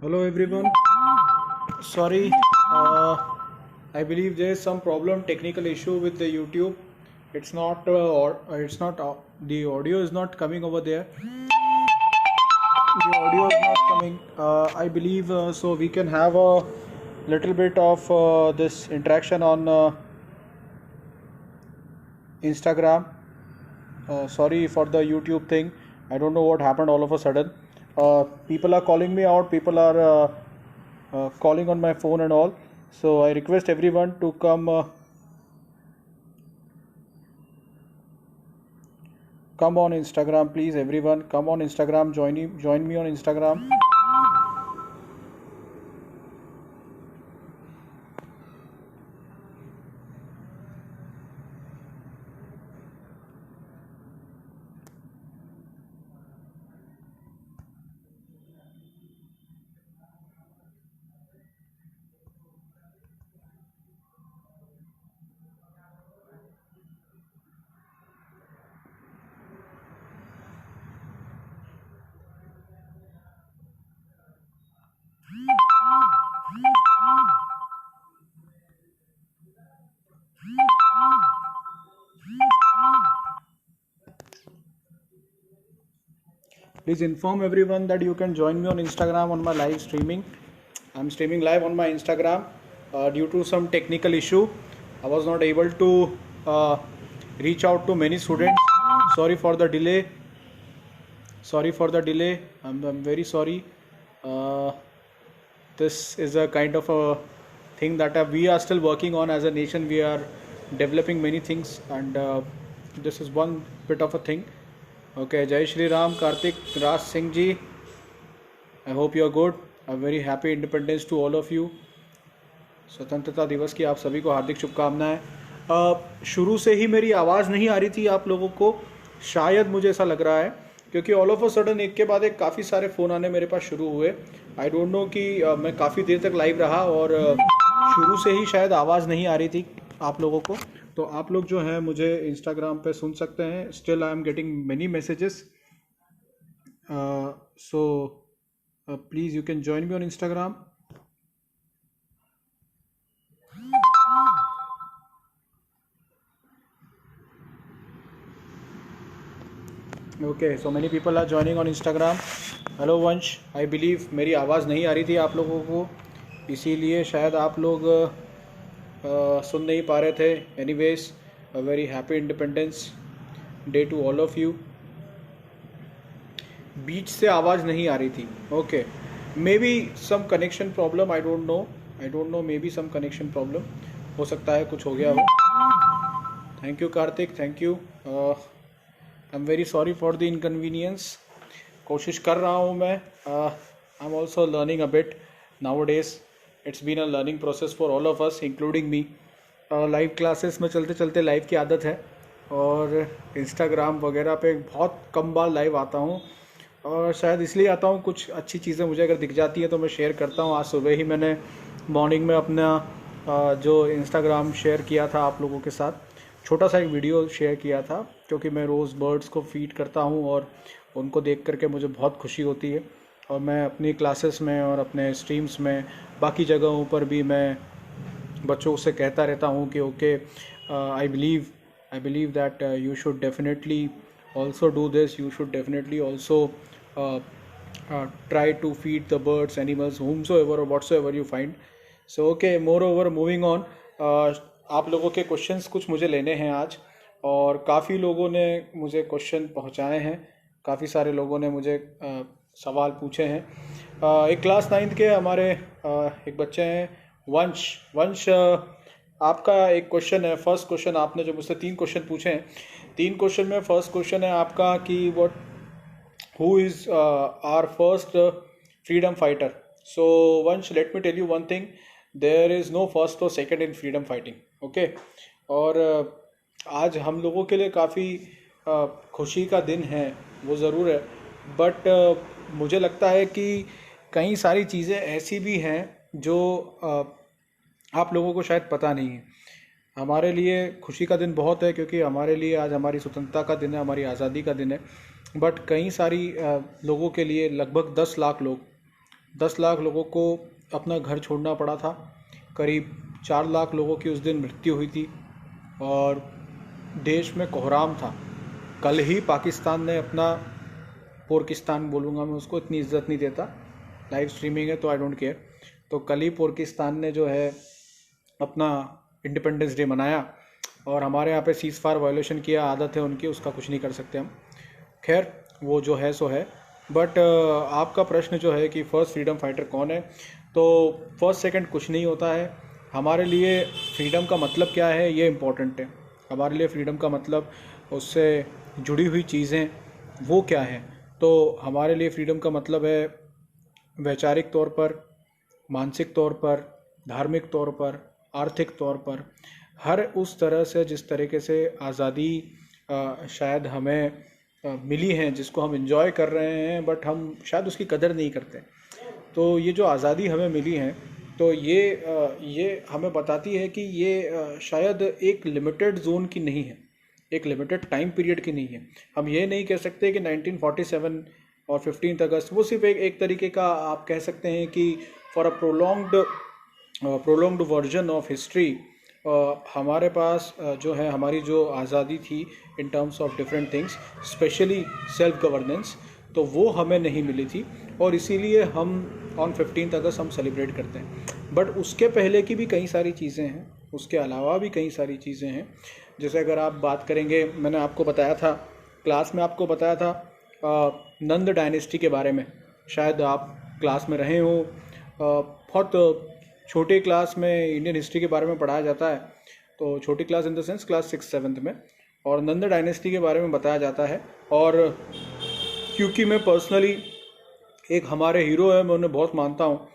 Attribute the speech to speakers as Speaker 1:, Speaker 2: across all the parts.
Speaker 1: Hello everyone. Sorry, I believe there is some problem, technical issue with the YouTube. It's not. It's not. The audio is not coming over there. The audio is not coming. I believe so. We can have a little bit of this interaction on Instagram. Sorry for the YouTube thing. I don't know what happened all of a sudden. People are calling me out. People are calling on my phone and all. So I request everyone to come on Instagram, please. Everyone, come on Instagram. Join me on Instagram. Please inform everyone that you can join me on Instagram on my live streaming. I'm streaming live on my Instagram. Due to some technical issue, I was not able to reach out to many students. Sorry for the delay. I'm very sorry. This is a kind of a thing that we are still working on as a nation. We are developing many things, and this is one bit of a thing. Okay, Jai Shri Ram, Kartik, Raj Singh ji. I hope you are good. A very happy Independence to all of you. स्वतंत्रता दिवस की आप सभी को हार्दिक शुभकामनाएं। शुरू से ही मेरी आवाज़ नहीं आ रही थी आप लोगों को, शायद मुझे ऐसा लग रहा है, क्योंकि ऑल ऑफ अ सडन एक के बाद एक काफ़ी सारे फ़ोन आने मेरे पास शुरू हुए। आई डोंट नो कि मैं काफ़ी देर तक लाइव रहा और शुरू से ही शायद आवाज़ नहीं आ रही थी आप लोगों को। तो आप लोग जो हैं मुझे इंस्टाग्राम पे सुन सकते हैं। Still I am getting many messages, so please you can join me on Instagram. Okay, so many people are joining on Instagram. Hello Vansh, I believe मेरी आवाज़ नहीं आ रही थी आप लोगों को, इसीलिए शायद आप लोग सुन नहीं पा रहे थे। Anyways, a very happy independence day to all of you. बीच से आवाज़ नहीं आ रही थी। Okay, maybe some connection problem, I don't know, maybe some connection problem हो सकता है, कुछ हो गया हो। Thank you Kartik, thank you. I am very sorry for the inconvenience. कोशिश कर रहा हूँ मैं। I am also learning a bit now days. It's been a learning process for all of us, including me. Live classes में चलते चलते live की आदत है, और इंस्टाग्राम वगैरह पे बहुत कम बार लाइव आता हूँ, और शायद इसलिए आता हूँ, कुछ अच्छी चीज़ें मुझे अगर दिख जाती हैं तो मैं शेयर करता हूँ। आज सुबह ही मैंने मॉर्निंग में अपना जो इंस्टाग्राम शेयर किया था आप लोगों के साथ, छोटा सा एक वीडियो शेयर किया था, क्योंकि मैं रोज़ बर्ड्स को फीड करता हूँ और उनको देख करके मुझे बहुत खुशी होती है। और मैं अपनी क्लासेस में और अपने स्ट्रीम्स में, बाकी जगहों पर भी मैं बच्चों से कहता रहता हूँ कि okay, I believe that you should definitely also do this, you should definitely also try to feed the birds, animals, whomsoever or whatsoever you find. So okay, moreover, moving on, आप लोगों के क्वेश्चंस कुछ मुझे लेने हैं आज, और काफ़ी लोगों ने मुझे क्वेश्चन पहुंचाए हैं, काफ़ी सारे लोगों ने मुझे सवाल पूछे हैं। एक क्लास 9th के हमारे एक बच्चे हैं, वंश, आपका एक क्वेश्चन है। फर्स्ट क्वेश्चन आपने जो मुझसे 3 क्वेश्चन पूछे हैं, 3 क्वेश्चन में फर्स्ट क्वेश्चन है आपका कि who is our first freedom fighter. So Vansh, let me tell you one thing, there is no first और second in freedom fighting. Okay, और आज हम लोगों के लिए काफ़ी खुशी का दिन है, वो ज़रूर है, बट मुझे लगता है कि कई सारी चीज़ें ऐसी भी हैं जो आप लोगों को शायद पता नहीं है। हमारे लिए खुशी का दिन बहुत है, क्योंकि हमारे लिए आज हमारी स्वतंत्रता का दिन है, हमारी आज़ादी का दिन है। बट कई सारी लोगों के लिए, लगभग 10 लाख लोग 10 लाख लोगों को अपना घर छोड़ना पड़ा था, करीब 4 लाख लोगों की उस दिन मृत्यु हुई थी और देश में कोहराम था। कल ही पाकिस्तान ने अपना पोर्किस्तान बोलूँगा मैं उसको, इतनी इज्जत नहीं देता, लाइव स्ट्रीमिंग है तो आई डोंट केयर। तो कल ही पोर्किस्तान ने जो है अपना इंडिपेंडेंस डे मनाया और हमारे यहाँ पे सीज़ फायर वायोलेशन किया, आदत है उनकी, उसका कुछ नहीं कर सकते हम। खैर वो जो है सो है। बट आपका प्रश्न जो है कि फर्स्ट फ्रीडम फाइटर कौन है, तो फर्स्ट सेकंड कुछ नहीं होता है। हमारे लिए फ्रीडम का मतलब क्या है ये इम्पोर्टेंट है। हमारे लिए फ्रीडम का मतलब उससे जुड़ी हुई चीज़ें वो क्या हैं। तो हमारे लिए फ्रीडम का मतलब है वैचारिक तौर पर, मानसिक तौर पर, धार्मिक तौर पर, आर्थिक तौर पर, हर उस तरह से जिस तरीके से आज़ादी शायद हमें मिली है, जिसको हम एंजॉय कर रहे हैं बट हम शायद उसकी कदर नहीं करते। तो ये जो आज़ादी हमें मिली है तो ये हमें बताती है कि ये शायद एक लिमिटेड जोन की नहीं है, एक लिमिटेड टाइम पीरियड की नहीं है। हम ये नहीं कह सकते कि 1947 और 15 अगस्त वो सिर्फ एक तरीके का आप कह सकते हैं कि for a prolonged version of history हमारे पास जो है हमारी जो आज़ादी थी in terms of different things, specially self governance, तो वो हमें नहीं मिली थी और इसीलिए हम ऑन 15 अगस्त हम सेलिब्रेट करते हैं। बट उसके पहले की भी कई सारी चीज़ें हैं, उसके अलावा भी कई सारी चीज़ें हैं। जैसे अगर आप बात करेंगे, मैंने आपको बताया था क्लास में, आपको बताया था नंद डायनेस्टी के बारे में, शायद आप क्लास में रहे हो, बहुत छोटे क्लास में इंडियन हिस्ट्री के बारे में पढ़ाया जाता है, तो छोटी class in the sense class 6-7 में, और नंद डायनेस्टी के बारे में बताया जाता है। और क्योंकि मैं पर्सनली एक हमारे हीरो है, मैं उन्हें बहुत मानता हूँ,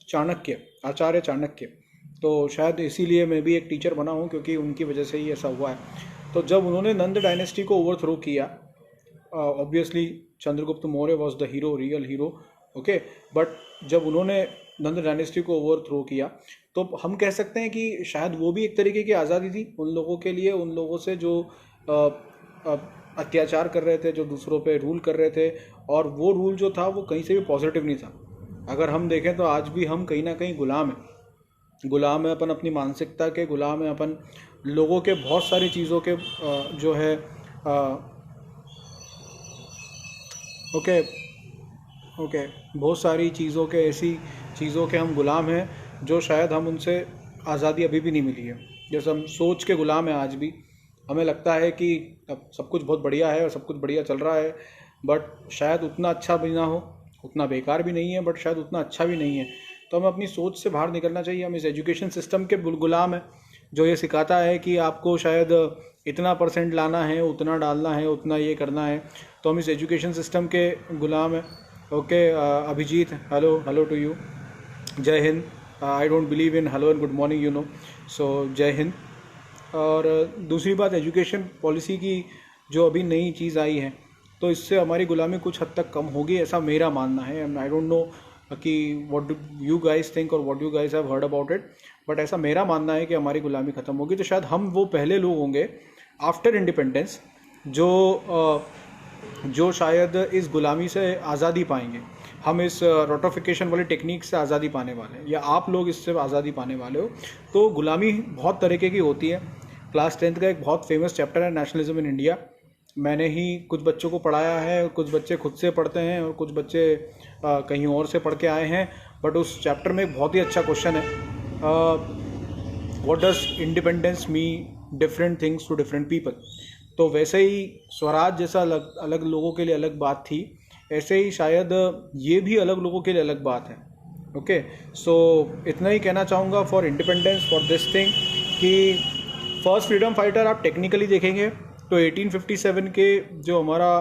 Speaker 1: चाणक्य, आचार्य चाणक्य, तो शायद इसीलिए मैं भी एक टीचर बना हूँ क्योंकि उनकी वजह से ही ऐसा हुआ है। तो जब उन्होंने नंद डायनेस्टी को ओवरथ्रो किया, obviously Chandragupta Maurya was the hero, real hero, okay, but जब उन्होंने नंद डायनेस्टी को ओवरथ्रो किया तो हम कह सकते हैं कि शायद वो भी एक तरीके की आज़ादी थी उन लोगों के लिए, उन लोगों से जो अत्याचार कर रहे थे, जो दूसरों पे रूल कर रहे थे, और वो रूल जो था वो कहीं से भी पॉजिटिव नहीं था। अगर हम देखें तो आज भी हम कहीं ना कहीं गुलाम है अपन, अपनी मानसिकता के गुलाम है अपन, लोगों के बहुत सारी चीज़ों के जो है ओके बहुत सारी चीज़ों के, ऐसी चीज़ों के हम गुलाम हैं जो शायद हम उनसे आज़ादी अभी भी नहीं मिली है। जैसे हम सोच के गुलाम हैं आज भी, हमें लगता है कि अब सब कुछ बहुत बढ़िया है और सब कुछ बढ़िया चल रहा है, बट शायद उतना अच्छा भी ना हो, उतना बेकार भी नहीं है, बट शायद उतना अच्छा भी नहीं है। तो हमें अपनी सोच से बाहर निकलना चाहिए। हम इस एजुकेशन सिस्टम के गुलाम हैं जो ये सिखाता है कि आपको शायद इतना % लाना है, उतना डालना है, उतना ये करना है, तो हम इस एजुकेशन सिस्टम के गुलाम हैं। Okay Abhijit, hello to you, जय Hind. I don't believe in hello and good morning, you know, so Jai Hind. और दूसरी बात, एजुकेशन पॉलिसी की जो अभी नई चीज़ आई है तो इससे हमारी गुलामी कुछ हद तक कम होगी, ऐसा मेरा मानना है। आई डोंट नो कि what do you guys think और what you guys have heard about it, but ऐसा मेरा मानना है कि हमारी गुलामी ख़त्म होगी। तो शायद हम वो पहले लोग होंगे आफ्टर इंडिपेंडेंस जो शायद इस गुलामी से आज़ादी पाएंगे। हम इस रोटोफिकेशन वाली टेक्निक से आज़ादी पाने वाले हैं, या आप लोग इससे आज़ादी पाने वाले हो। तो गुलामी बहुत तरीके की होती है। क्लास 10th का एक बहुत फेमस चैप्टर है नेशनलिज्म इन इंडिया, मैंने ही कुछ बच्चों को पढ़ाया है, कुछ बच्चे खुद से पढ़ते हैं और कुछ बच्चे कहीं और से पढ़ के आए हैं। बट उस चैप्टर में एक बहुत ही अच्छा क्वेश्चन है, what does independence mean different things to different people. तो वैसे ही स्वराज जैसा अलग लोगों के लिए अलग बात थी, ऐसे ही शायद ये भी अलग लोगों के लिए अलग बात है। ओके, सो इतना ही कहना चाहूँगा for independence, for this thing, कि फर्स्ट फ्रीडम फाइटर आप टेक्निकली देखेंगे तो 1857 के जो हमारा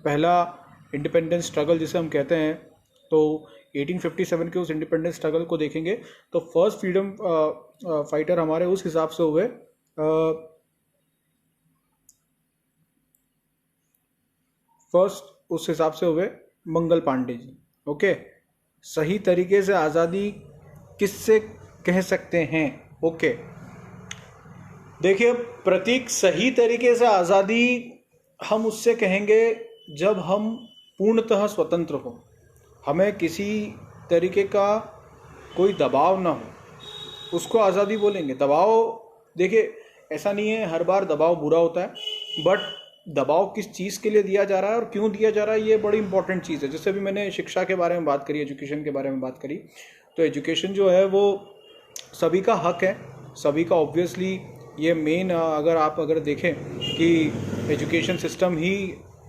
Speaker 1: पहला इंडिपेंडेंस स्ट्रगल जिसे हम कहते हैं, तो 1857 के उस इंडिपेंडेंस स्ट्रगल को देखेंगे तो फर्स्ट फ्रीडम फाइटर हमारे उस हिसाब से हुए मंगल पांडे जी। ओके, सही तरीके से आज़ादी किससे कह सकते हैं? ओके, देखिए, प्रतीक, सही तरीके से आज़ादी हम उससे कहेंगे जब हम पूर्णतः स्वतंत्र हो। हमें किसी तरीके का कोई दबाव ना हो, उसको आज़ादी बोलेंगे। दबाव, देखिए ऐसा नहीं है हर बार दबाव बुरा होता है, बट दबाव किस चीज़ के लिए दिया जा रहा है और क्यों दिया जा रहा है, ये बड़ी इंपॉर्टेंट चीज़ है। जैसे अभी मैंने शिक्षा के बारे में बात करी, एजुकेशन के बारे में बात करी, तो एजुकेशन जो है वो सभी का हक है, सभी का ऑब्वियसली ये मेन, अगर देखें कि एजुकेशन सिस्टम ही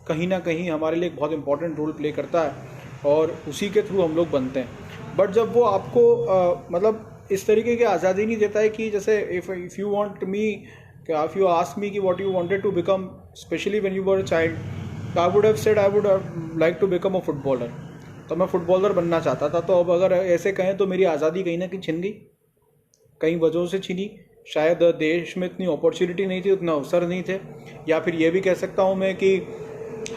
Speaker 1: कहीं ना कहीं हमारे लिए एक बहुत इंपॉर्टेंट रोल प्ले करता है और उसी के थ्रू हम लोग बनते हैं। बट जब वो आपको मतलब इस तरीके की आज़ादी नहीं देता है कि जैसे if you want me, if you ask me कि what you wanted to become, specially when you were a child, I would have said I would like to become a footballer, तो मैं फुटबॉलर बनना चाहता था। तो अब अगर ऐसे कहें तो मेरी आज़ादी कहीं ना कहीं छिन गई, कई वजहों से छिनी। शायद देश में इतनी अपॉर्चुनिटी नहीं थी, उतना अवसर नहीं थे, या फिर ये भी कह सकता हूँ मैं कि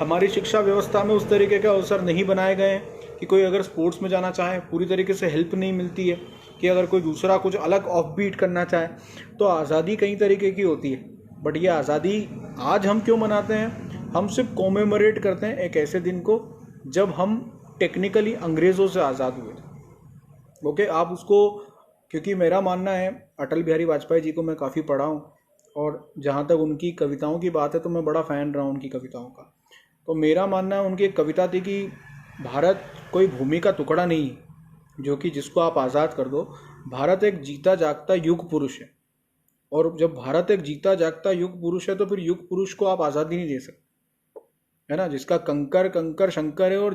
Speaker 1: हमारी शिक्षा व्यवस्था में उस तरीके के अवसर नहीं बनाए गए हैं कि कोई अगर स्पोर्ट्स में जाना चाहे पूरी तरीके से हेल्प नहीं मिलती है, कि अगर कोई दूसरा कुछ अलग ऑफ बीट करना चाहे तो आज़ादी कई तरीके की होती है। बट ये आज़ादी आज हम क्यों मनाते हैं? हम सिर्फ कॉमेमोरेट करते हैं एक ऐसे दिन को जब हम टेक्निकली अंग्रेज़ों से आज़ाद हुए थे। ओके, आप उसको, क्योंकि मेरा मानना है, अटल बिहारी वाजपेयी जी को मैं काफ़ी पढ़ा हूँ और जहाँ तक उनकी कविताओं की बात है तो मैं बड़ा फ़ैन रहा हूँ उनकी कविताओं का। तो मेरा मानना है, उनकी एक कविता थी कि भारत कोई भूमि का टुकड़ा नहीं जो कि जिसको आप आज़ाद कर दो, भारत एक जीता जागता युग पुरुष है। और जब भारत एक जीता जागता युग पुरुष है तो फिर युग पुरुष को आप आज़ादी नहीं दे सकते, है ना। जिसका कंकर कंकर शंकर है और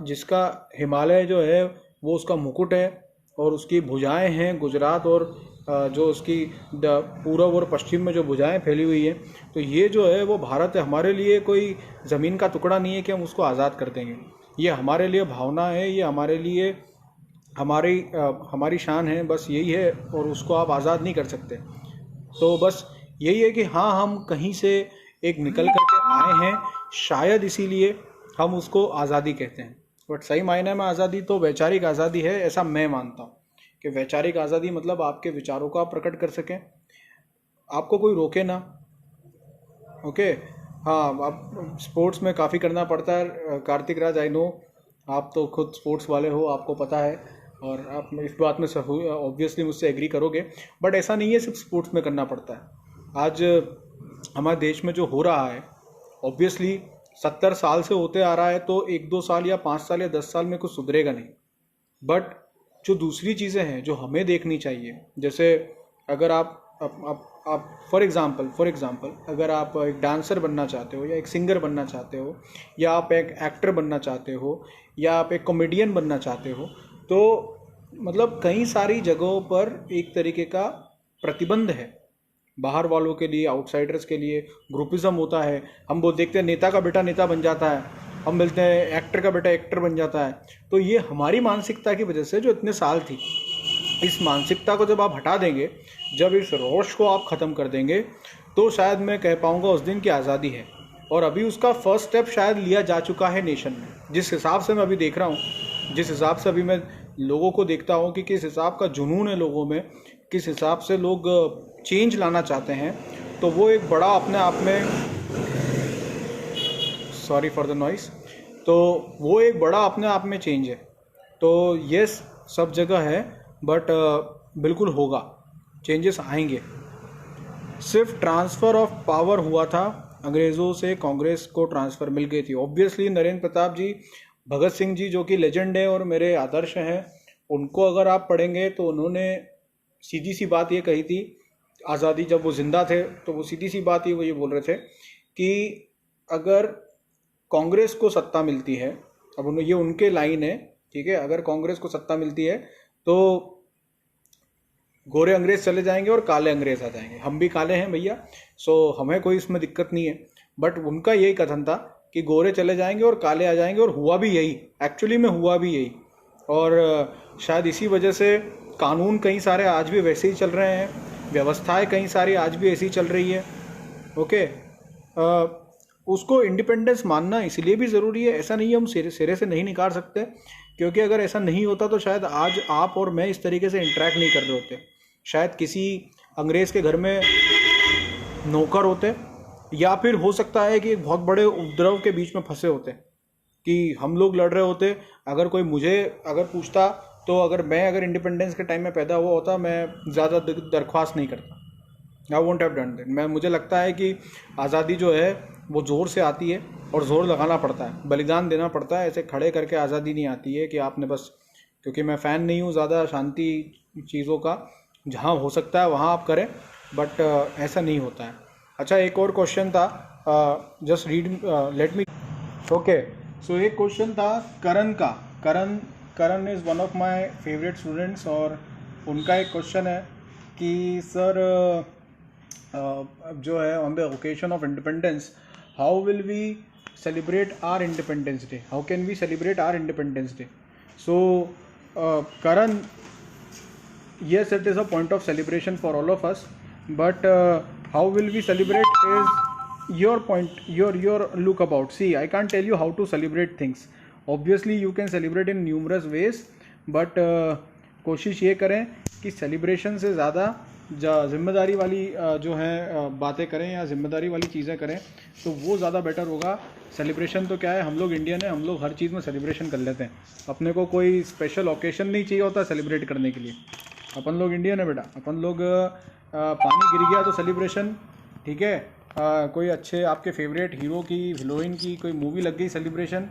Speaker 1: जिसका हिमालय जो है वो उसका मुकुट है और उसकी भुजाएं हैं गुजरात, और जो उसकी पूर्व और पश्चिम में जो भुजाएं फैली हुई है, तो ये जो है वो भारत है। हमारे लिए कोई ज़मीन का टुकड़ा नहीं है कि हम उसको आज़ाद कर देंगे। ये हमारे लिए भावना है, ये हमारे लिए हमारी शान है, बस यही है, और उसको आप आज़ाद नहीं कर सकते। तो बस यही है कि हाँ, हम कहीं से एक निकल करके आए हैं, शायद इसीलिए हम उसको आज़ादी कहते हैं। बट सही मायने में आज़ादी तो वैचारिक आज़ादी है, ऐसा मैं मानता हूँ कि वैचारिक आज़ादी मतलब आपके विचारों को आप प्रकट कर सकें, आपको कोई रोके ना। ओके, हाँ, आप स्पोर्ट्स में काफ़ी करना पड़ता है कार्तिक राज, आई नो, आप तो खुद स्पोर्ट्स वाले हो, आपको पता है, और आप इस बात में ऑब्वियसली मुझसे एग्री करोगे। बट ऐसा नहीं है सिर्फ स्पोर्ट्स में करना पड़ता है। आज हमारे देश में जो हो रहा है, ऑब्वियसली 70 साल से होते आ रहा है, तो 1-2 साल या 5 साल या 10 साल में कुछ सुधरेगा नहीं। बट जो दूसरी चीज़ें हैं जो हमें देखनी चाहिए, जैसे अगर आप फॉर एग्जांपल अगर आप एक डांसर बनना चाहते हो या एक सिंगर बनना चाहते हो या आप एक एक्टर बनना चाहते हो या आप एक कॉमेडियन बनना चाहते हो, तो मतलब कई सारी जगहों पर एक तरीके का प्रतिबंध है बाहर वालों के लिए, आउटसाइडर्स के लिए। ग्रुपिज्म होता है, हम वो देखते हैं नेता का बेटा नेता बन जाता है, हम मिलते हैं एक्टर का बेटा एक्टर बन जाता है। तो ये हमारी मानसिकता की वजह से जो इतने साल थी, इस मानसिकता को जब आप हटा देंगे, जब इस रोष को आप ख़त्म कर देंगे, तो शायद मैं कह पाऊँगा उस दिन की आज़ादी है। और अभी उसका फर्स्ट स्टेप शायद लिया जा चुका है नेशन में। जिस हिसाब से मैं अभी देख रहा हूँ, जिस हिसाब से अभी मैं लोगों को देखता हूँ कि किस हिसाब का जुनून है लोगों में, किस हिसाब से लोग चेंज लाना चाहते हैं, तो वो एक बड़ा अपने आप में, सॉरी फॉर द नॉइस, तो वो एक बड़ा अपने आप में चेंज है। तो यस, सब जगह है, बट बिल्कुल होगा, चेंजेस आएंगे। सिर्फ ट्रांसफ़र ऑफ पावर हुआ था, अंग्रेज़ों से कांग्रेस को ट्रांसफ़र मिल गई थी। ऑब्वियसली नरेंद्र प्रताप जी, भगत सिंह जी जो कि लेजेंड है और मेरे आदर्श हैं, उनको अगर आप पढ़ेंगे तो उन्होंने सीधी सी बात ये कही थी, आज़ादी जब वो ज़िंदा थे तो वो सीधी सी बात वो ये बोल रहे थे कि अगर कांग्रेस को सत्ता मिलती है, अब ये उनके लाइन है, ठीक है, अगर कांग्रेस को सत्ता मिलती है तो गोरे अंग्रेज चले जाएंगे और काले अंग्रेज आ जाएंगे। हम भी काले हैं भैया, सो हमें कोई इसमें दिक्कत नहीं है। बट उनका यही कथन था कि गोरे चले जाएंगे और काले आ जाएंगे, और हुआ भी यही, एक्चुअली में हुआ भी यही। और शायद इसी वजह से कानून कई सारे आज भी वैसे ही चल रहे हैं, व्यवस्थाएं कई सारी आज भी ऐसी चल रही है। ओके, उसको इंडिपेंडेंस मानना इसलिए भी ज़रूरी है, ऐसा नहीं है हम सिरे से नहीं निकाल सकते, क्योंकि अगर ऐसा नहीं होता तो शायद आज आप और मैं इस तरीके से इंटरेक्ट नहीं कर रहे होते। शायद किसी अंग्रेज़ के घर में नौकर होते, या फिर हो सकता है कि एक बहुत बड़े उपद्रव के बीच में फंसे होते, कि हम लोग लड़ रहे होते, अगर कोई मुझे अगर पूछता तो अगर इंडिपेंडेंस के टाइम में पैदा हुआ होता, मैं ज़्यादा दरख्वास्त नहीं करता। I won't have done that. मुझे लगता है कि आज़ादी जो है वो ज़ोर से आती है और ज़ोर लगाना पड़ता है, बलिदान देना पड़ता है। ऐसे खड़े करके आज़ादी नहीं आती है कि आपने बस, क्योंकि मैं फ़ैन नहीं हूँ ज़्यादा शांति चीज़ों का, जहाँ हो सकता है वहाँ आप करें, बट ऐसा नहीं होता है। अच्छा, एक और क्वेश्चन था, just read let me. Okay, so एक क्वेश्चन था करण का। Karan is one of my favourite students, और उनका एक क्वेश्चन है कि सर जो है on the occasion of independence, how will we celebrate our independence day, how can we celebrate our independence day? So Karan, yes, it is a point of celebration for all of us, but how will we celebrate is your point, your look about. See, I can't tell you how to celebrate things. Obviously you can celebrate in numerous ways, but कोशिश ये करें कि celebration से ज़्यादा जिम्मेदारी वाली जो है बातें करें या जिम्मेदारी वाली चीज़ें करें, तो वो ज़्यादा बेटर होगा। सेलिब्रेशन तो क्या है, हम लोग इंडियन है, हम लोग हर चीज़ में सेलिब्रेशन कर लेते हैं। अपने को कोई स्पेशल ओकेशन नहीं चाहिए होता सेलिब्रेट करने के लिए। अपन लोग इंडियन है बेटा, अपन लोग पानी गिर गया तो सेलिब्रेशन, ठीक है, कोई अच्छे आपके फेवरेट हीरो की, हीरोइन की कोई मूवी लग गई, सेलिब्रेशन।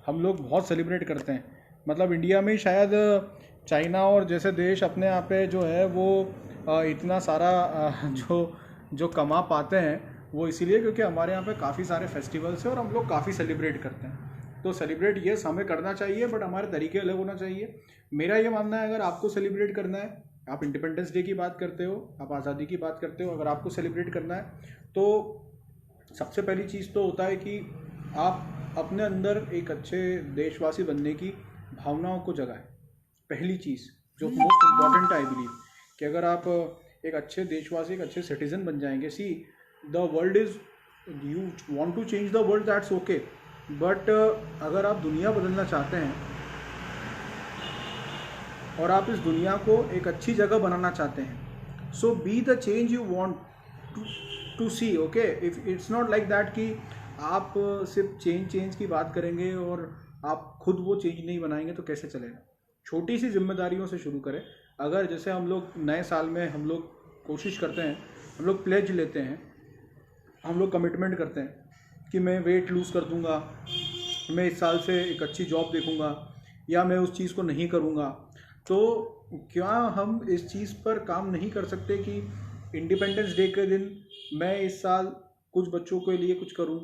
Speaker 1: हम लोग बहुत सेलिब्रेट करते हैं। मतलब इंडिया में शायद चाइना और जैसे देश अपने आप पे जो है वो इतना सारा जो कमा पाते हैं, वो इसीलिए क्योंकि हमारे यहाँ पे काफ़ी सारे फेस्टिवल्स हैं और हम लोग काफ़ी सेलिब्रेट करते हैं। तो सेलिब्रेट येस हमें करना चाहिए, बट हमारे तरीके अलग होना चाहिए। मेरा ये मानना है, अगर आपको सेलिब्रेट करना है, आप इंडिपेंडेंस डे की बात करते हो, आप आज़ादी की बात करते हो, अगर आपको सेलिब्रेट करना है तो सबसे पहली चीज़ तो होता है कि आप अपने अंदर एक अच्छे देशवासी बनने की भावनाओं को जगाएं। पहली चीज़ जो मोस्ट इम्पॉर्टेंट आई बिलीव, कि अगर आप एक अच्छे देशवासी, एक अच्छे सिटीजन बन जाएंगे, see the world is, you want to change the world, that's okay, but अगर आप दुनिया बदलना चाहते हैं और आप इस दुनिया को एक अच्छी जगह बनाना चाहते हैं, so be the change you want to see. Okay, if it's not like that कि आप सिर्फ चेंज की बात करेंगे और आप खुद वो चेंज नहीं बनाएंगे तो कैसे चलेगा। छोटी सी जिम्मेदारियों से शुरू करें। अगर जैसे हम लोग नए साल में हम लोग कोशिश करते हैं, हम लोग प्लेज लेते हैं, हम लोग कमिटमेंट करते हैं कि मैं वेट लूज़ कर दूंगा, मैं इस साल से एक अच्छी जॉब देखूंगा, या मैं उस चीज़ को नहीं करूंगा, तो क्या हम इस चीज़ पर काम नहीं कर सकते कि इंडिपेंडेंस डे के दिन मैं इस साल कुछ बच्चों के लिए कुछ करूं,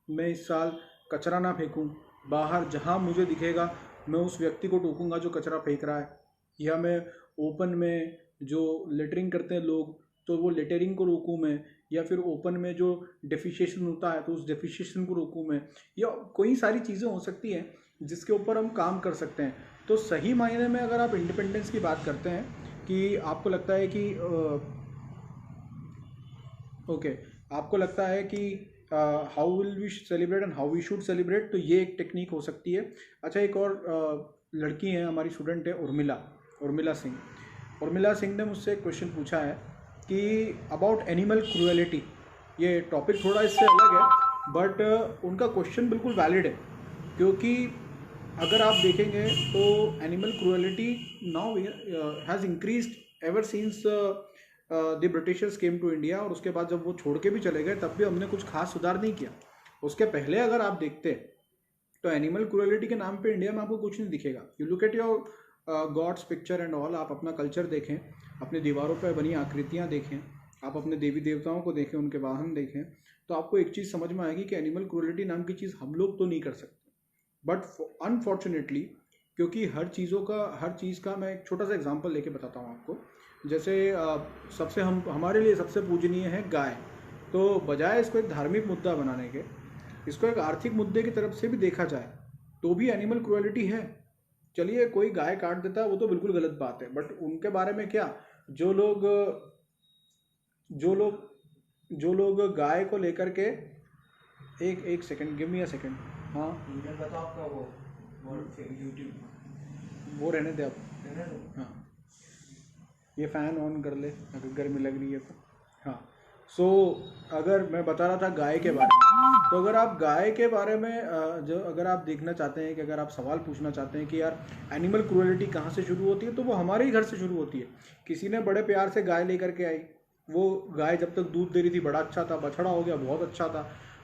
Speaker 1: मैं इस साल कचरा ना फेंकूं, बाहर जहां मुझे दिखेगा मैं उस व्यक्ति को टोकूंगा जो कचरा फेंक रहा है, या मैं ओपन में जो लेटरिंग करते हैं लोग, तो वो लेटरिंग को रोकूं मैं, या फिर ओपन में जो डेफिशिएशन होता है तो उस डेफिशिएशन को रोकूं मैं, या कोई सारी चीज़ें हो सकती हैं जिसके ऊपर हम काम कर सकते हैं। तो सही मायने में अगर आप इंडिपेंडेंस की बात करते हैं कि आपको लगता है कि आपको लगता है कि how will we celebrate and how we should celebrate, तो ये एक टेक्निक हो सकती है। अच्छा, एक और लड़की है, हमारी स्टूडेंट है उर्मिला सिंह। उर्मिला सिंह ने मुझसे एक क्वेश्चन पूछा है कि अबाउट एनिमल क्रूएलिटी। ये टॉपिक थोड़ा इससे अलग है, बट उनका क्वेश्चन बिल्कुल वैलिड है, क्योंकि अगर आप देखेंगे तो animal cruelty now has increased ever since the Britishers came to India, और उसके बाद जब वो छोड़ के भी चले गए तब भी हमने कुछ खास सुधार नहीं किया। उसके पहले अगर आप देखते तो एनिमल क्रूएलिटी के नाम पे इंडिया में आपको कुछ नहीं दिखेगा। You look at your gods picture and all, आप अपना कल्चर देखें, अपने दीवारों पर बनी आकृतियाँ देखें, आप अपने देवी देवताओं को देखें, उनके वाहन देखें, तो आपको एक चीज़ समझ में आएगी कि एनिमल क्रूएलिटी नाम की चीज़ हम लोग तो नहीं कर सकते। बट अनफॉर्चुनेटली, क्योंकि हर चीज़ का मैं एक छोटा सा एग्जांपल लेके बताता हूँ आपको। जैसे सबसे हमारे लिए सबसे पूजनीय है गाय, तो बजाय इसको एक धार्मिक मुद्दा बनाने के, इसको एक आर्थिक मुद्दे की तरफ से भी देखा जाए तो भी एनिमल क्रूएलिटी है। चलिए, कोई गाय काट देता है वो तो बिल्कुल गलत बात है, बट उनके बारे में क्या, जो लोग गाय को लेकर के, एक second, give me a second. हाँ,
Speaker 2: तो आपका वो यूट्यूब
Speaker 1: वो रहने दे आप। हाँ, ये फ़ैन ऑन कर ले अगर गर्मी लग रही है तो। हाँ, सो अगर मैं बता रहा था गाय के बारे में, तो अगर आप गाय के बारे में जो अगर आप देखना चाहते हैं कि अगर आप सवाल पूछना चाहते हैं कि यार एनिमल क्रूएलिटी कहाँ से शुरू होती है, तो वो हमारे ही घर से शुरू होती है। किसी ने बड़े प्यार से गाय लेकर के आई, वो गाय जब तक दूध दे रही थी बड़ा अच्छा था, बछड़ा हो गया बहुत अच्छा था,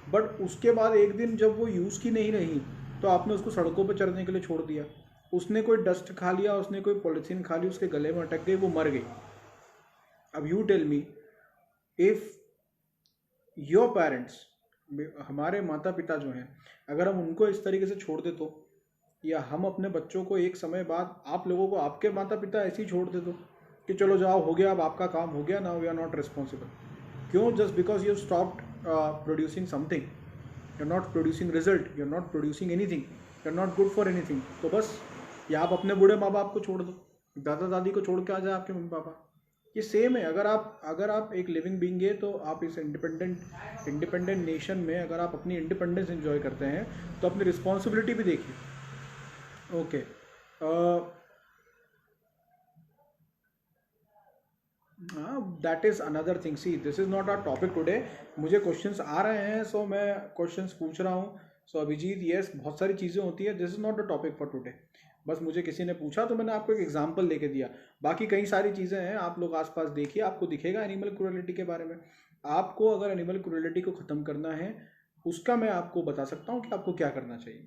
Speaker 1: बट उसके बाद एक दिन जब वो यूज़ की नहीं रही तो आपने उसको सड़कों पर चरने के लिए छोड़ दिया। उसने कोई डस्ट खा लिया, उसने कोई पॉलीथीन खा ली, उसके गले में अटक गई, वो मर गई। अब you tell me, if your parents, हमारे माता पिता जो हैं, अगर हम उनको इस तरीके से छोड़ दे तो, या हम अपने बच्चों को एक समय बाद, आप लोगों को आपके माता पिता ऐसे ही छोड़ दे दो कि चलो जाओ हो गया, अब आपका काम हो गया, now we are not responsible. क्यों? Just because you stopped producing something, you are not producing result, you are not producing anything, you are not good for anything. तो बस, या आप अपने बूढ़े माँ बाप को छोड़ दो, दादा दादी को छोड़ के आ जाए आपके मम्मी पापा। ये सेम है। अगर आप एक लिविंग बीइंग है तो आप इस इंडिपेंडेंट नेशन में अगर आप अपनी इंडिपेंडेंस एंजॉय करते हैं तो अपनी रिस्पॉन्सिबिलिटी भी देखिए। Okay, that is another thing. See, this is not our topic today. मुझे क्वेश्चंस आ रहे हैं, सो मैं क्वेश्चंस पूछ रहा हूँ। सो अभिजीत, यस, बहुत सारी चीज़ें होती है, this is not a topic for today. बस मुझे किसी ने पूछा तो मैंने आपको एक एग्जांपल लेके दिया। बाकी कई सारी चीज़ें हैं, आप लोग आसपास देखिए, आपको दिखेगा एनिमल क्रूएलिटी के बारे में। आपको अगर एनिमल क्रूएलिटी को ख़त्म करना है, उसका मैं आपको बता सकता हूँ कि आपको क्या करना चाहिए।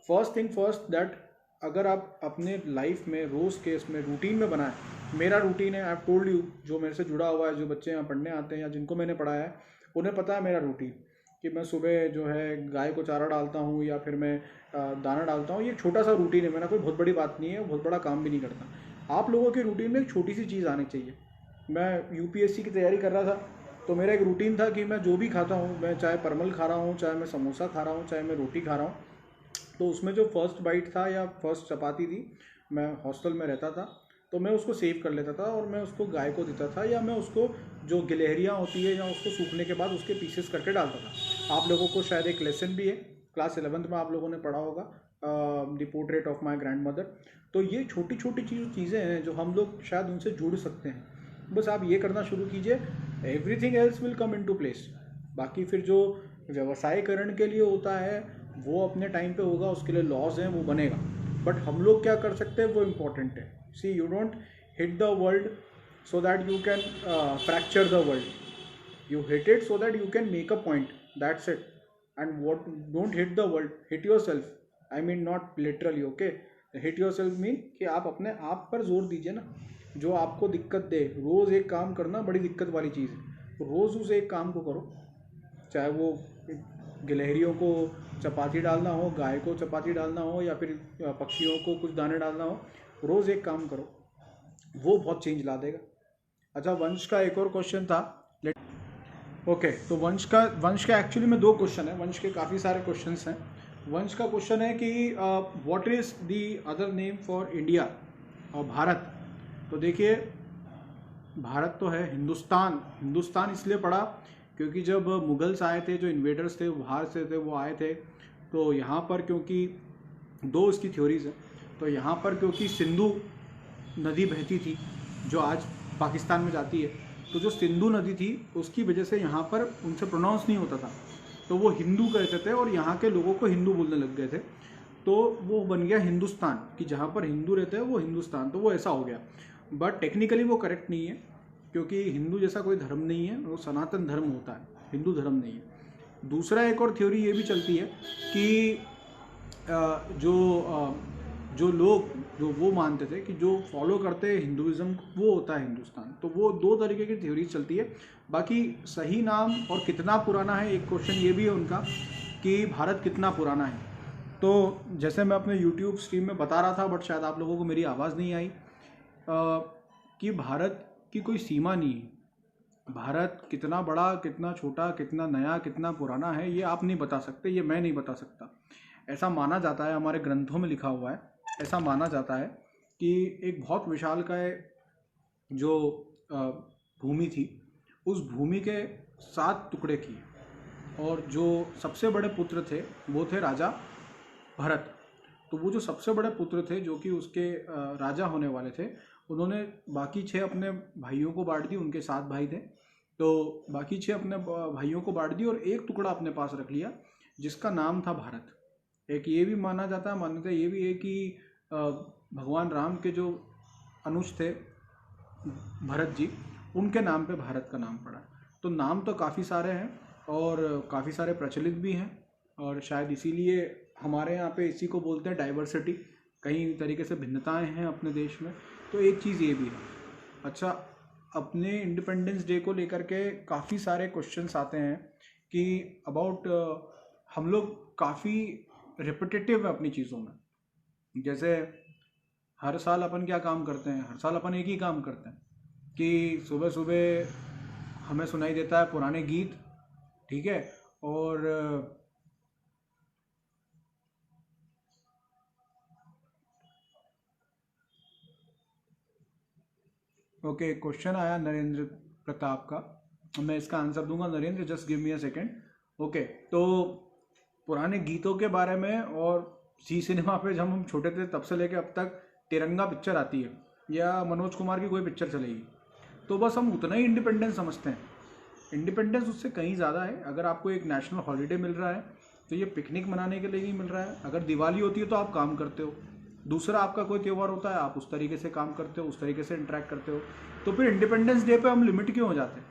Speaker 1: फर्स्ट थिंग फर्स्ट, दैट अगर आप अपने लाइफ में रोज़ के इसमें रूटीन में बनाएं। मेरा रूटीन है, आई हैव टोल्ड यू, जो मेरे से जुड़ा हुआ है, जो बच्चे यहाँ पढ़ने आते हैं या जिनको मैंने पढ़ाया है, उन्हें पता है मेरा रूटीन, कि मैं सुबह जो है गाय को चारा डालता हूँ या फिर मैं दाना डालता हूँ। ये छोटा सा रूटीन है, मेरा कोई बहुत बड़ी बात नहीं है, बहुत बड़ा काम भी नहीं करता। आप लोगों के रूटीन में एक छोटी सी चीज़ आनी चाहिए। मैं यूपीएससी की तैयारी कर रहा था, तो मेरा एक रूटीन था कि मैं जो भी खाता हूँ, मैं चाहे परमल खा रहा हूँ, चाहे मैं समोसा खा रहा हूँ, चाहे मैं रोटी खा रहा हूँ, तो उसमें जो फर्स्ट बाइट था या फर्स्ट चपाती थी, मैं हॉस्टल में रहता था तो मैं उसको सेव कर लेता था और मैं उसको गाय को देता था, या मैं उसको जो गिलहरियाँ होती है या उसको सूखने के बाद उसके पीसेस करके डालता था। आप लोगों को शायद एक लेसन भी है, क्लास 11th में आप लोगों ने पढ़ा होगा, the portrait of my grand mother. तो ये छोटी छोटी चीज़ें हैं जो हम लोग शायद उनसे जुड़ सकते हैं। बस आप ये करना शुरू कीजिए, everything else will come into place. बाकी फिर जो व्यवसायीकरण के लिए होता है वो अपने टाइम पे होगा, उसके लिए लॉज हैं, वो बनेगा। बट हम लोग क्या कर सकते हैं वो इम्पोर्टेंट है। See, you don't hit the world so that you can fracture the world, you hit it so that you can make a point, that's it. And what, don't hit the world, hit yourself, I mean not literally, okay? hit yourself mean कि आप अपने आप पर जोर दीजिए ना, जो आपको दिक्कत दे। रोज़ एक काम करना बड़ी दिक्कत वाली चीज़ है, रोज़ उस एक काम को करो, चाहे वो गिलहरियों को चपाती डालना हो, गाय को चपाती डालना हो, या फिर पक्षियों को कुछ दाने डालना हो, रोज़ एक काम करो, वो बहुत चेंज ला देगा। अच्छा, वंश का एक और क्वेश्चन था। ओके, तो वंश का एक्चुअली में 2 क्वेश्चन है, वंश के काफ़ी सारे क्वेश्चंस हैं। वंश का क्वेश्चन है कि what is the other name for India और भारत। तो देखिए, भारत तो है, हिंदुस्तान इसलिए पड़ा क्योंकि जब मुगल्स आए थे, जो इन्वेडर्स थे, बाहर से थे, वो आए थे, तो यहाँ पर क्योंकि 2 इसकी थ्योरीज हैं। तो यहाँ पर क्योंकि सिंधु नदी बहती थी जो आज पाकिस्तान में जाती है, तो जो सिंधु नदी थी उसकी वजह से यहाँ पर उनसे प्रोनाउंस नहीं होता था, तो वो हिंदू कहते थे और यहाँ के लोगों को हिंदू बोलने लग गए थे, तो वो बन गया हिंदुस्तान, कि जहाँ पर हिंदू रहते हैं वो हिंदुस्तान, तो वो ऐसा हो गया। बट टेक्निकली वो करेक्ट नहीं है, क्योंकि हिंदू जैसा कोई धर्म नहीं है, वो सनातन धर्म होता है, हिंदू धर्म नहीं है। दूसरा एक और थ्योरी ये भी चलती है कि जो लोग जो वो मानते थे कि जो फॉलो करते हैं हिंदुइज्म वो होता है हिंदुस्तान। तो वो 2 तरीके की थ्योरी चलती है। बाकी सही नाम और कितना पुराना है, एक क्वेश्चन ये भी है उनका कि भारत कितना पुराना है। तो जैसे मैं अपने YouTube स्ट्रीम में बता रहा था, बट शायद आप लोगों को मेरी आवाज़ नहीं आई, कि भारत की कोई सीमा नहीं है। भारत कितना बड़ा, कितना छोटा, कितना नया, कितना पुराना है, ये आप नहीं बता सकते, ये मैं नहीं बता सकता। ऐसा माना जाता है, हमारे ग्रंथों में लिखा हुआ है, ऐसा माना जाता है कि एक बहुत विशालकाय जो भूमि थी, उस भूमि के 7 टुकड़े किए, और जो सबसे बड़े पुत्र थे वो थे राजा भरत। तो वो जो सबसे बड़े पुत्र थे, जो कि उसके राजा होने वाले थे, उन्होंने बाकी 6 अपने भाइयों को बांट दी, उनके 7 भाई थे, तो बाकी 6 अपने भाइयों को बांट दी और एक टुकड़ा अपने पास रख लिया जिसका नाम था भारत। एक ये भी माना जाता है, मान्यता ये भी है कि भगवान राम के जो अनुज थे भरत जी, उनके नाम पे भारत का नाम पड़ा। तो नाम तो काफ़ी सारे हैं और काफ़ी सारे प्रचलित भी हैं, और शायद इसीलिए हमारे यहाँ पे इसी को बोलते हैं डाइवर्सिटी। कई तरीके से भिन्नताएं हैं अपने देश में, तो एक चीज़ ये भी है। अच्छा, अपने इंडिपेंडेंस डे को लेकर के काफ़ी सारे क्वेश्चंस आते हैं कि अबाउट हम लोग काफ़ी रिपीटेटिव है अपनी चीज़ों में। जैसे हर साल अपन क्या काम करते हैं, हर साल अपन एक ही काम करते हैं कि सुबह सुबह हमें सुनाई देता है पुराने गीत, ठीक है, और ओके, क्वेश्चन आया नरेंद्र प्रताप का, मैं इसका आंसर दूंगा। Narendra just give me a second. Okay, तो पुराने गीतों के बारे में, और जी सिनेमा पे जब हम छोटे थे तब से लेके अब तक तिरंगा पिक्चर आती है या मनोज कुमार की कोई पिक्चर चलेगी, तो बस हम उतना ही इंडिपेंडेंस समझते हैं। इंडिपेंडेंस उससे कहीं ज़्यादा है। अगर आपको एक नेशनल हॉलीडे मिल रहा है तो ये पिकनिक मनाने के लिए नहीं मिल रहा है। अगर दिवाली होती है तो आप काम करते हो, दूसरा आपका कोई त्यौहार होता है आप उस तरीके से काम करते हो, उस तरीके से इंटरेक्ट करते हो। तो फिर इंडिपेंडेंस डे पे हम लिमिट क्यों हो जाते हैं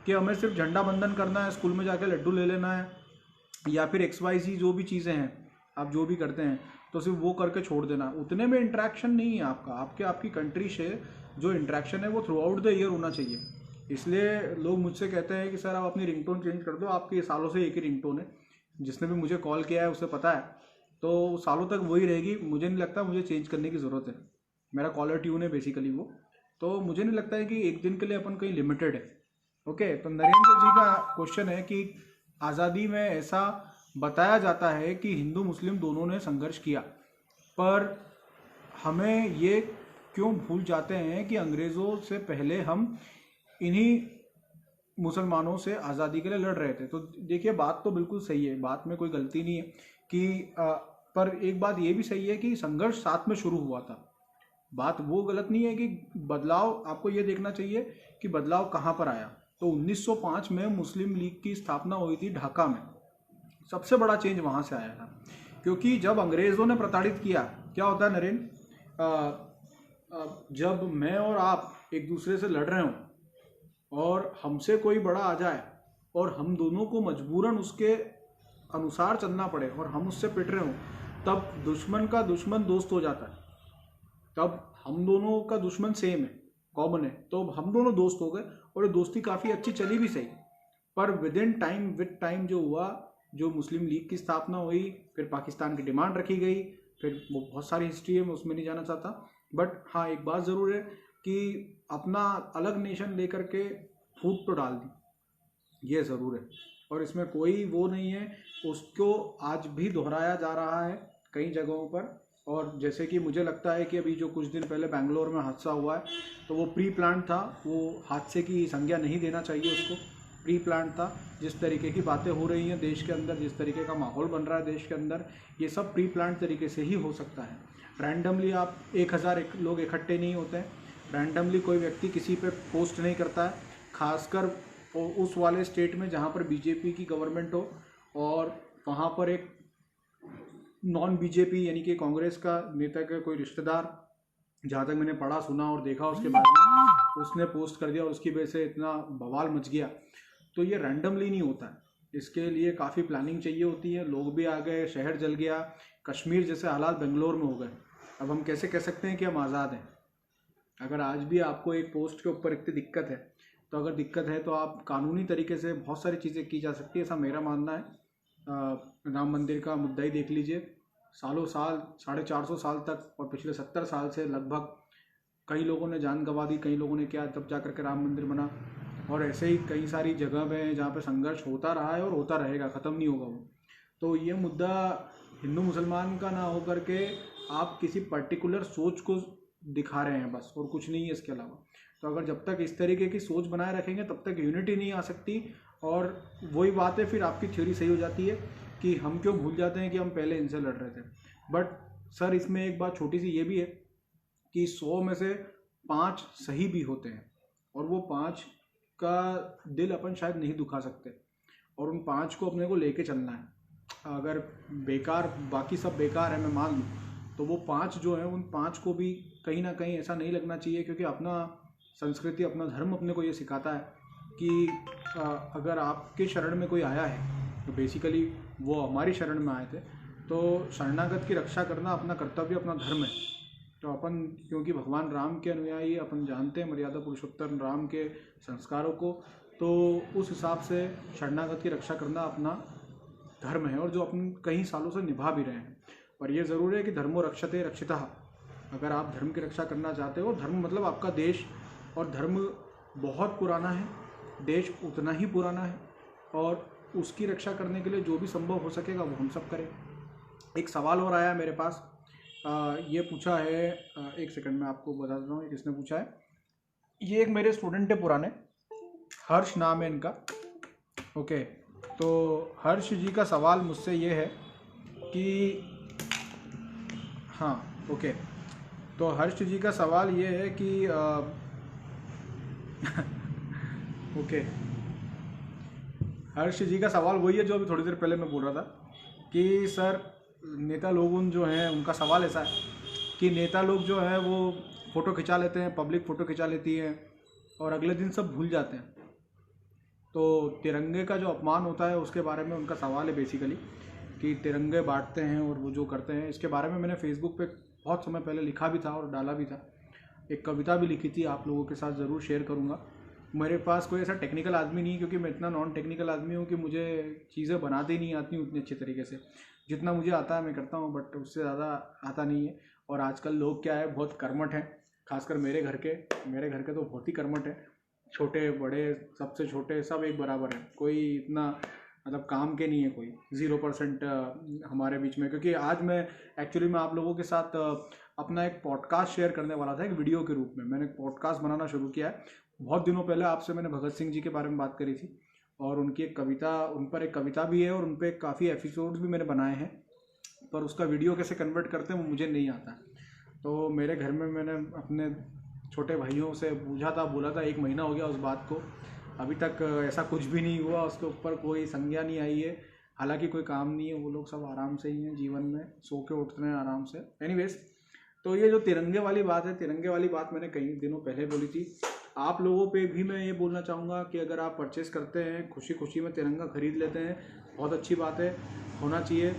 Speaker 1: कि हमें सिर्फ झंडा बंधन करना है, स्कूल में जाकर लड्डू ले लेना है, या फिर XYZ जो भी चीज़ें हैं आप जो भी करते हैं तो सिर्फ वो करके छोड़ देना। उतने में इंटरेक्शन नहीं है आपका, आपकी कंट्री से जो इंटरेक्शन है वो थ्रू आउट द ईयर होना चाहिए। इसलिए लोग मुझसे कहते हैं कि सर आप अपनी रिंगटोन चेंज कर दो, आपकी ये सालों से एक ही रिंगटोन है। जिसने भी मुझे कॉल किया है उसे पता है, तो सालों तक वही रहेगी। मुझे नहीं लगता मुझे चेंज करने की ज़रूरत है। मेरा कॉलर ट्यून है बेसिकली वो, तो मुझे नहीं लगता है कि एक दिन के लिए अपन कहीं लिमिटेड है। ओके, तो नरेंद्र जी का क्वेश्चन है कि आज़ादी में ऐसा बताया जाता है कि हिंदू मुस्लिम दोनों ने संघर्ष किया, पर हमें ये क्यों भूल जाते हैं कि अंग्रेज़ों से पहले हम इन्हीं मुसलमानों से आज़ादी के लिए लड़ रहे थे। तो देखिए, बात तो बिल्कुल सही है, बात में कोई गलती नहीं है कि पर एक बात ये भी सही है कि संघर्ष साथ में शुरू हुआ था। बात वो गलत नहीं है कि बदलाव, आपको ये देखना चाहिए कि बदलाव कहाँ पर आया। तो 1905 में मुस्लिम लीग की स्थापना हुई थी ढाका में, सबसे बड़ा चेंज वहाँ से आया था। क्योंकि जब अंग्रेज़ों ने प्रताड़ित किया, क्या होता है नरेंद्र, जब मैं और आप एक दूसरे से लड़ रहे हों और हमसे कोई बड़ा आ जाए और हम दोनों को मजबूरन उसके अनुसार चलना पड़े और हम उससे पिट रहे हों, तब दुश्मन का दुश्मन दोस्त हो जाता है। तब हम दोनों का दुश्मन सेम है, कॉमन है, तो हम दोनों दोस्त हो गए और ये दोस्ती काफ़ी अच्छी चली भी सही। पर विद टाइम जो हुआ, जो मुस्लिम लीग की स्थापना हुई, फिर पाकिस्तान की डिमांड रखी गई, फिर वो बहुत सारी हिस्ट्री है, मैं उसमें नहीं जाना चाहता। बट हाँ, एक बात ज़रूर है कि अपना अलग नेशन लेकर के फूट तो डाल दी, ये ज़रूर है, और इसमें कोई वो नहीं है। उसको आज भी दोहराया जा रहा है कई जगहों पर। और जैसे कि मुझे लगता है कि अभी जो कुछ दिन पहले बेंगलोर में हादसा हुआ है, तो वो प्री प्लान था, वो हादसे की संज्ञा नहीं देना चाहिए उसको, प्री प्लान था। जिस तरीके की बातें हो रही हैं देश के अंदर, जिस तरीके का माहौल बन रहा है देश के अंदर, ये सब प्री प्लान तरीके से ही हो सकता है। रैंडमली आप 1000 लोग इकट्ठे नहीं होते हैं, रैंडमली कोई व्यक्ति किसी पे पोस्ट नहीं करता है, खासकर उस वाले स्टेट में जहाँ पर बीजेपी की गवर्नमेंट हो और वहाँ पर एक नॉन बीजेपी यानी कि कांग्रेस का नेता का कोई रिश्तेदार, जहाँ तक मैंने पढ़ा सुना और देखा उसके बारे में, उसने पोस्ट कर दिया और उसकी वजह से इतना बवाल मच गया। तो ये रैंडमली नहीं होता है, इसके लिए काफ़ी प्लानिंग चाहिए होती है। लोग भी आ गए, शहर जल गया, कश्मीर जैसे हालात बेंगलोर में हो गए। अब हम कैसे कह सकते हैं कि हम आज़ाद हैं? अगर आज भी आपको एक पोस्ट के ऊपर इतनी दिक्कत है, तो अगर दिक्कत है तो आप कानूनी तरीके से बहुत सारी चीज़ें की जा सकती है, ऐसा मेरा मानना है। राम मंदिर का मुद्दा ही देख लीजिए, सालों साल, 450 साल तक, और पिछले 70 साल से लगभग कई लोगों ने जान गंवा दी, कई लोगों ने क्या, तब जा करके राम मंदिर बना। और ऐसे ही कई सारी जगह हैं जहाँ पे संघर्ष होता रहा है और होता रहेगा, ख़त्म नहीं होगा वो। तो ये मुद्दा हिंदू मुसलमान का ना हो करके आप किसी पर्टिकुलर सोच को दिखा रहे हैं बस, और कुछ नहीं है इसके अलावा। तो अगर जब तक इस तरीके की सोच बनाए रखेंगे तब तक यूनिटी नहीं आ सकती। और वही बात है, फिर आपकी थ्योरी सही हो जाती है कि हम क्यों भूल जाते हैं कि हम पहले इनसे लड़ रहे थे। बट सर, इसमें एक बात छोटी सी ये भी है कि 100 में से 5 सही भी होते हैं, और वो 5 का दिल अपन शायद नहीं दुखा सकते, और उन 5 को अपने को लेके चलना है। अगर बेकार, बाकी सब बेकार है मैं मान लूँ, तो वो 5 जो हैं उन 5 को भी कहीं ना कहीं ऐसा नहीं लगना चाहिए, क्योंकि अपना संस्कृति, अपना धर्म अपने को ये सिखाता है कि अगर आपके शरण में कोई आया है, तो बेसिकली वो हमारी शरण में आए थे, तो शरणागत की रक्षा करना अपना कर्तव्य, अपना धर्म है। तो अपन क्योंकि भगवान राम के अनुयायी, अपन जानते हैं मर्यादा पुरुषोत्तम राम के संस्कारों को, तो उस हिसाब से शरणागत की रक्षा करना अपना धर्म है, और जो अपन कई सालों से निभा भी रहे हैं। पर यह ज़रूर है कि धर्मो रक्षते रक्षितः। अगर आप धर्म की रक्षा करना चाहते हो, धर्म मतलब आपका देश, और धर्म बहुत पुराना है, देश उतना ही पुराना है, और उसकी रक्षा करने के लिए जो भी संभव हो सकेगा वो हम सब करें। एक सवाल और आया मेरे पास, ये पूछा है, एक सेकंड में आपको बता देता हूँ किसने पूछा है। ये एक मेरे स्टूडेंट है पुराने, हर्ष नाम है इनका। ओके, तो हर्ष जी का सवाल मुझसे ये है कि, हाँ ओके, तो हर्ष जी का सवाल ये है कि ओके, हर्ष जी का सवाल वही है जो अभी थोड़ी देर पहले मैं बोल रहा था कि सर, नेता लोग जो हैं उनका सवाल ऐसा है कि नेता लोग जो हैं वो फ़ोटो खिंचा लेते हैं, पब्लिक फ़ोटो खिंचा लेती है, और अगले दिन सब भूल जाते हैं। तो तिरंगे का जो अपमान होता है उसके बारे में उनका सवाल है बेसिकली, कि तिरंगे बांटते हैं और वो जो करते हैं। इसके बारे में मैंने फेसबुक पे बहुत समय पहले लिखा भी था और डाला भी था, एक कविता भी लिखी थी, आप लोगों के साथ ज़रूर शेयर करूँगा। मेरे पास कोई ऐसा टेक्निकल आदमी नहीं, क्योंकि मैं इतना नॉन टेक्निकल आदमी हूँ कि मुझे चीज़ें बनाते ही नहीं आती उतनी अच्छी तरीके से। जितना मुझे आता है मैं करता हूँ, बट उससे ज़्यादा आता नहीं है। और आजकल लोग क्या है, बहुत कर्मठ हैं, खासकर मेरे घर के तो बहुत ही कर्मठ हैं। छोटे बड़े, सबसे छोटे सब एक बराबर हैं, कोई इतना मतलब काम के नहीं है, कोई 0% हमारे बीच में। क्योंकि आज मैं एक्चुअली मैं आप लोगों के साथ अपना एक पॉडकास्ट शेयर करने वाला था, एक वीडियो के रूप में मैंने पॉडकास्ट बनाना शुरू किया है। बहुत दिनों पहले आपसे मैंने भगत सिंह जी के बारे में बात करी थी, और उनकी एक कविता, उन पर एक कविता भी है, और उन पर काफ़ी एपिसोड्स भी मैंने बनाए हैं, पर उसका वीडियो कैसे कन्वर्ट करते हैं वो मुझे नहीं आता। तो मेरे घर में मैंने अपने छोटे भाइयों से पूछा था, बोला था, 1 महीना हो गया उस बात को, अभी तक ऐसा कुछ भी नहीं हुआ, उसके ऊपर कोई संज्ञा नहीं आई है। हालांकि कोई काम नहीं है, वो लोग सब आराम से ही हैं जीवन में, सो के उठते हैं आराम से। एनीवेज, तो ये जो तिरंगे वाली बात है, तिरंगे वाली बात मैंने कई दिनों पहले बोली थी। आप लोगों पे भी मैं ये बोलना चाहूँगा कि अगर आप परचेस करते हैं, खुशी खुशी में तिरंगा खरीद लेते हैं, बहुत अच्छी बात है, होना चाहिए।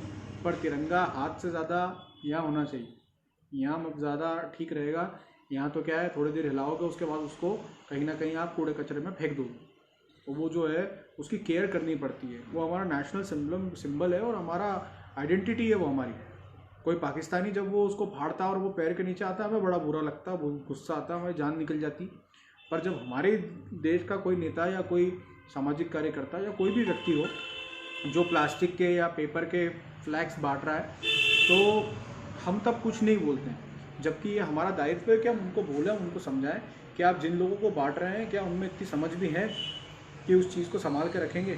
Speaker 1: पर तिरंगा हाथ से ज़्यादा यहाँ होना चाहिए, यहाँ मत ज़्यादा ठीक रहेगा। यहाँ तो क्या है, थोड़ी देर हिलाओगे, उसके बाद उसको कहीं ना कहीं आप कूड़े कचरे में फेंक दोगे, तो वो जो है उसकी केयर करनी पड़ती है। वो हमारा नेशनल सिंबल है और हमारा आइडेंटिटी है वो हमारी। कोई पाकिस्तानी जब वो उसको फाड़ता और वो पैर के नीचे आता है, हमें बड़ा बुरा लगता है, बहुत गुस्सा आता है, हमारी जान निकल जाती। पर जब हमारे देश का कोई नेता या कोई सामाजिक कार्यकर्ता या कोई भी व्यक्ति हो जो प्लास्टिक के या पेपर के फ्लैग्स बांट रहा है, तो हम तब कुछ नहीं बोलते हैं। जबकि ये हमारा दायित्व है कि हम उनको बोलें, उनको समझाएं कि आप जिन लोगों को बांट रहे हैं, क्या उनमें इतनी समझ भी है कि उस चीज़ को संभाल के रखेंगे।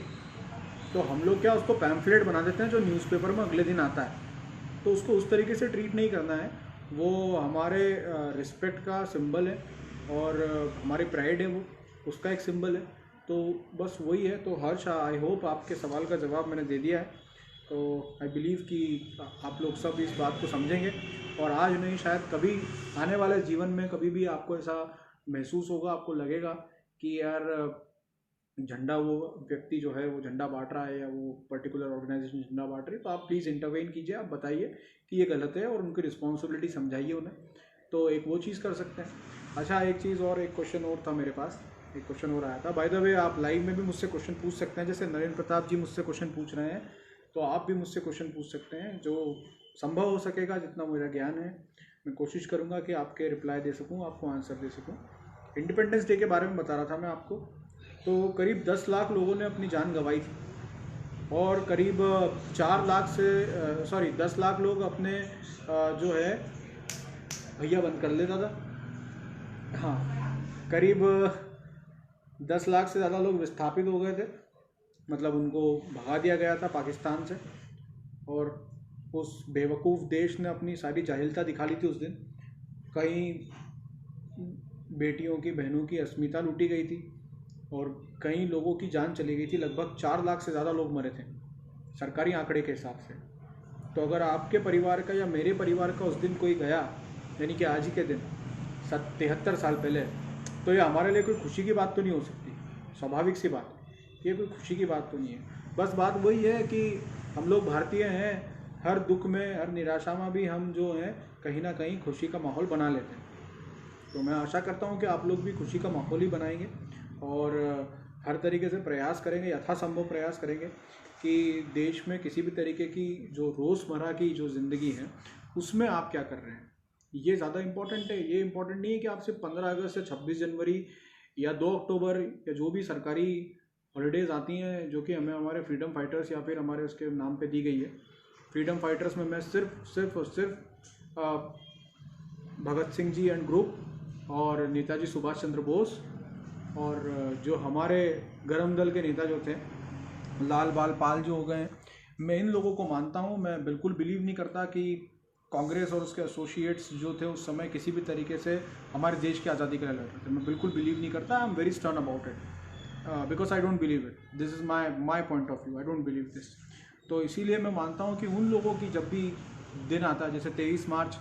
Speaker 1: तो हम लोग क्या, उसको पैम्फलेट बना देते हैं जो न्यूज़पेपर में अगले दिन आता है, तो उसको उस तरीके से ट्रीट नहीं करना है। वो हमारे रिस्पेक्ट का सिंबल है, और हमारी प्राइड है, वो उसका एक सिंबल है। तो बस वही है। तो हर्ष, आई होप आपके सवाल का जवाब मैंने दे दिया है। तो आई बिलीव कि आप लोग सब इस बात को समझेंगे, और आज नहीं शायद कभी आने वाले जीवन में कभी भी आपको ऐसा महसूस होगा, आपको लगेगा कि यार झंडा, वो व्यक्ति जो है वो झंडा बांट रहा है या वो पर्टिकुलर ऑर्गेनाइजेशन झंडा बांट रही है, तो आप प्लीज़ इंटरवेन कीजिए, आप बताइए कि ये गलत है और उनकी रिस्पॉन्सिबिलिटी समझाइए उन्हें। तो एक वो चीज़ कर सकते हैं। अच्छा, एक चीज़ और, एक क्वेश्चन और था मेरे पास, एक क्वेश्चन और आया था। बाय द वे, आप लाइव में भी मुझसे क्वेश्चन पूछ सकते हैं, जैसे नरेंद्र प्रताप जी मुझसे क्वेश्चन पूछ रहे हैं, तो आप भी मुझसे क्वेश्चन पूछ सकते हैं। जो संभव हो सकेगा, जितना मेरा ज्ञान है, मैं कोशिश करूँगा कि आपके रिप्लाई दे सकूँ, आपको आंसर दे सकूँ। इंडिपेंडेंस डे के बारे में बता रहा था मैं आपको। तो करीब 10 लाख लोगों ने अपनी जान गंवाई थी, और करीब 4 लाख से 10 लाख लोग अपने जो है, भैया बंद कर लेता था, हाँ, करीब 10 लाख से ज़्यादा लोग विस्थापित हो गए थे, मतलब उनको भगा दिया गया था पाकिस्तान से। और उस बेवकूफ़ देश ने अपनी सारी जाहिलता दिखा ली थी उस दिन। कई बेटियों की, बहनों की अस्मिता लूटी गई थी, और कई लोगों की जान चली गई थी, लगभग 4 लाख से ज़्यादा लोग मरे थे सरकारी आंकड़े के हिसाब से। तो अगर आपके परिवार का या मेरे परिवार का उस दिन कोई गया, यानी कि आज ही के दिन 73 साल पहले, तो ये हमारे लिए कोई खुशी की बात तो नहीं हो सकती। स्वाभाविक सी बात, ये कोई खुशी की बात तो नहीं है। बस बात वही है कि हम लोग भारतीय हैं, हर दुख में, हर निराशा में भी हम जो हैं कहीं ना कहीं खुशी का माहौल बना लेते हैं। तो मैं आशा करता हूँ कि आप लोग भी खुशी का माहौल ही बनाएंगे और हर तरीके से प्रयास करेंगे, यथासंभव प्रयास करेंगे कि देश में किसी भी तरीके की जो रोज़मर्रा की जो ज़िंदगी है उसमें आप क्या कर रहे हैं, ये ज़्यादा इम्पोर्टेंट है। ये इम्पोर्टेंट नहीं है कि आप सिर्फ 15 अगस्त या 26 जनवरी या 2 अक्टूबर या जो भी सरकारी हॉलीडेज़ आती हैं जो कि हमें हमारे फ्रीडम फाइटर्स या फिर हमारे उसके नाम पे दी गई है। फ्रीडम फाइटर्स में मैं सिर्फ और सिर्फ भगत सिंह जी एंड ग्रुप और नेताजी सुभाष चंद्र बोस और जो हमारे गरम दल के नेता जो थे लाल बाल पाल जो हो गए, मैं इन लोगों को मानता हूँ। मैं बिल्कुल बिलीव नहीं करता कि कांग्रेस और उसके एसोसिएट्स जो थे उस समय किसी भी तरीके से हमारे देश की आज़ादी के लिए लड़ रहे थे। मैं बिल्कुल बिलीव नहीं करता। आई am very stern about it because I don't believe it. This is my point of view. I don't believe this. तो इसीलिए मैं मानता हूँ कि उन लोगों की जब भी दिन आता है, जैसे 23 मार्च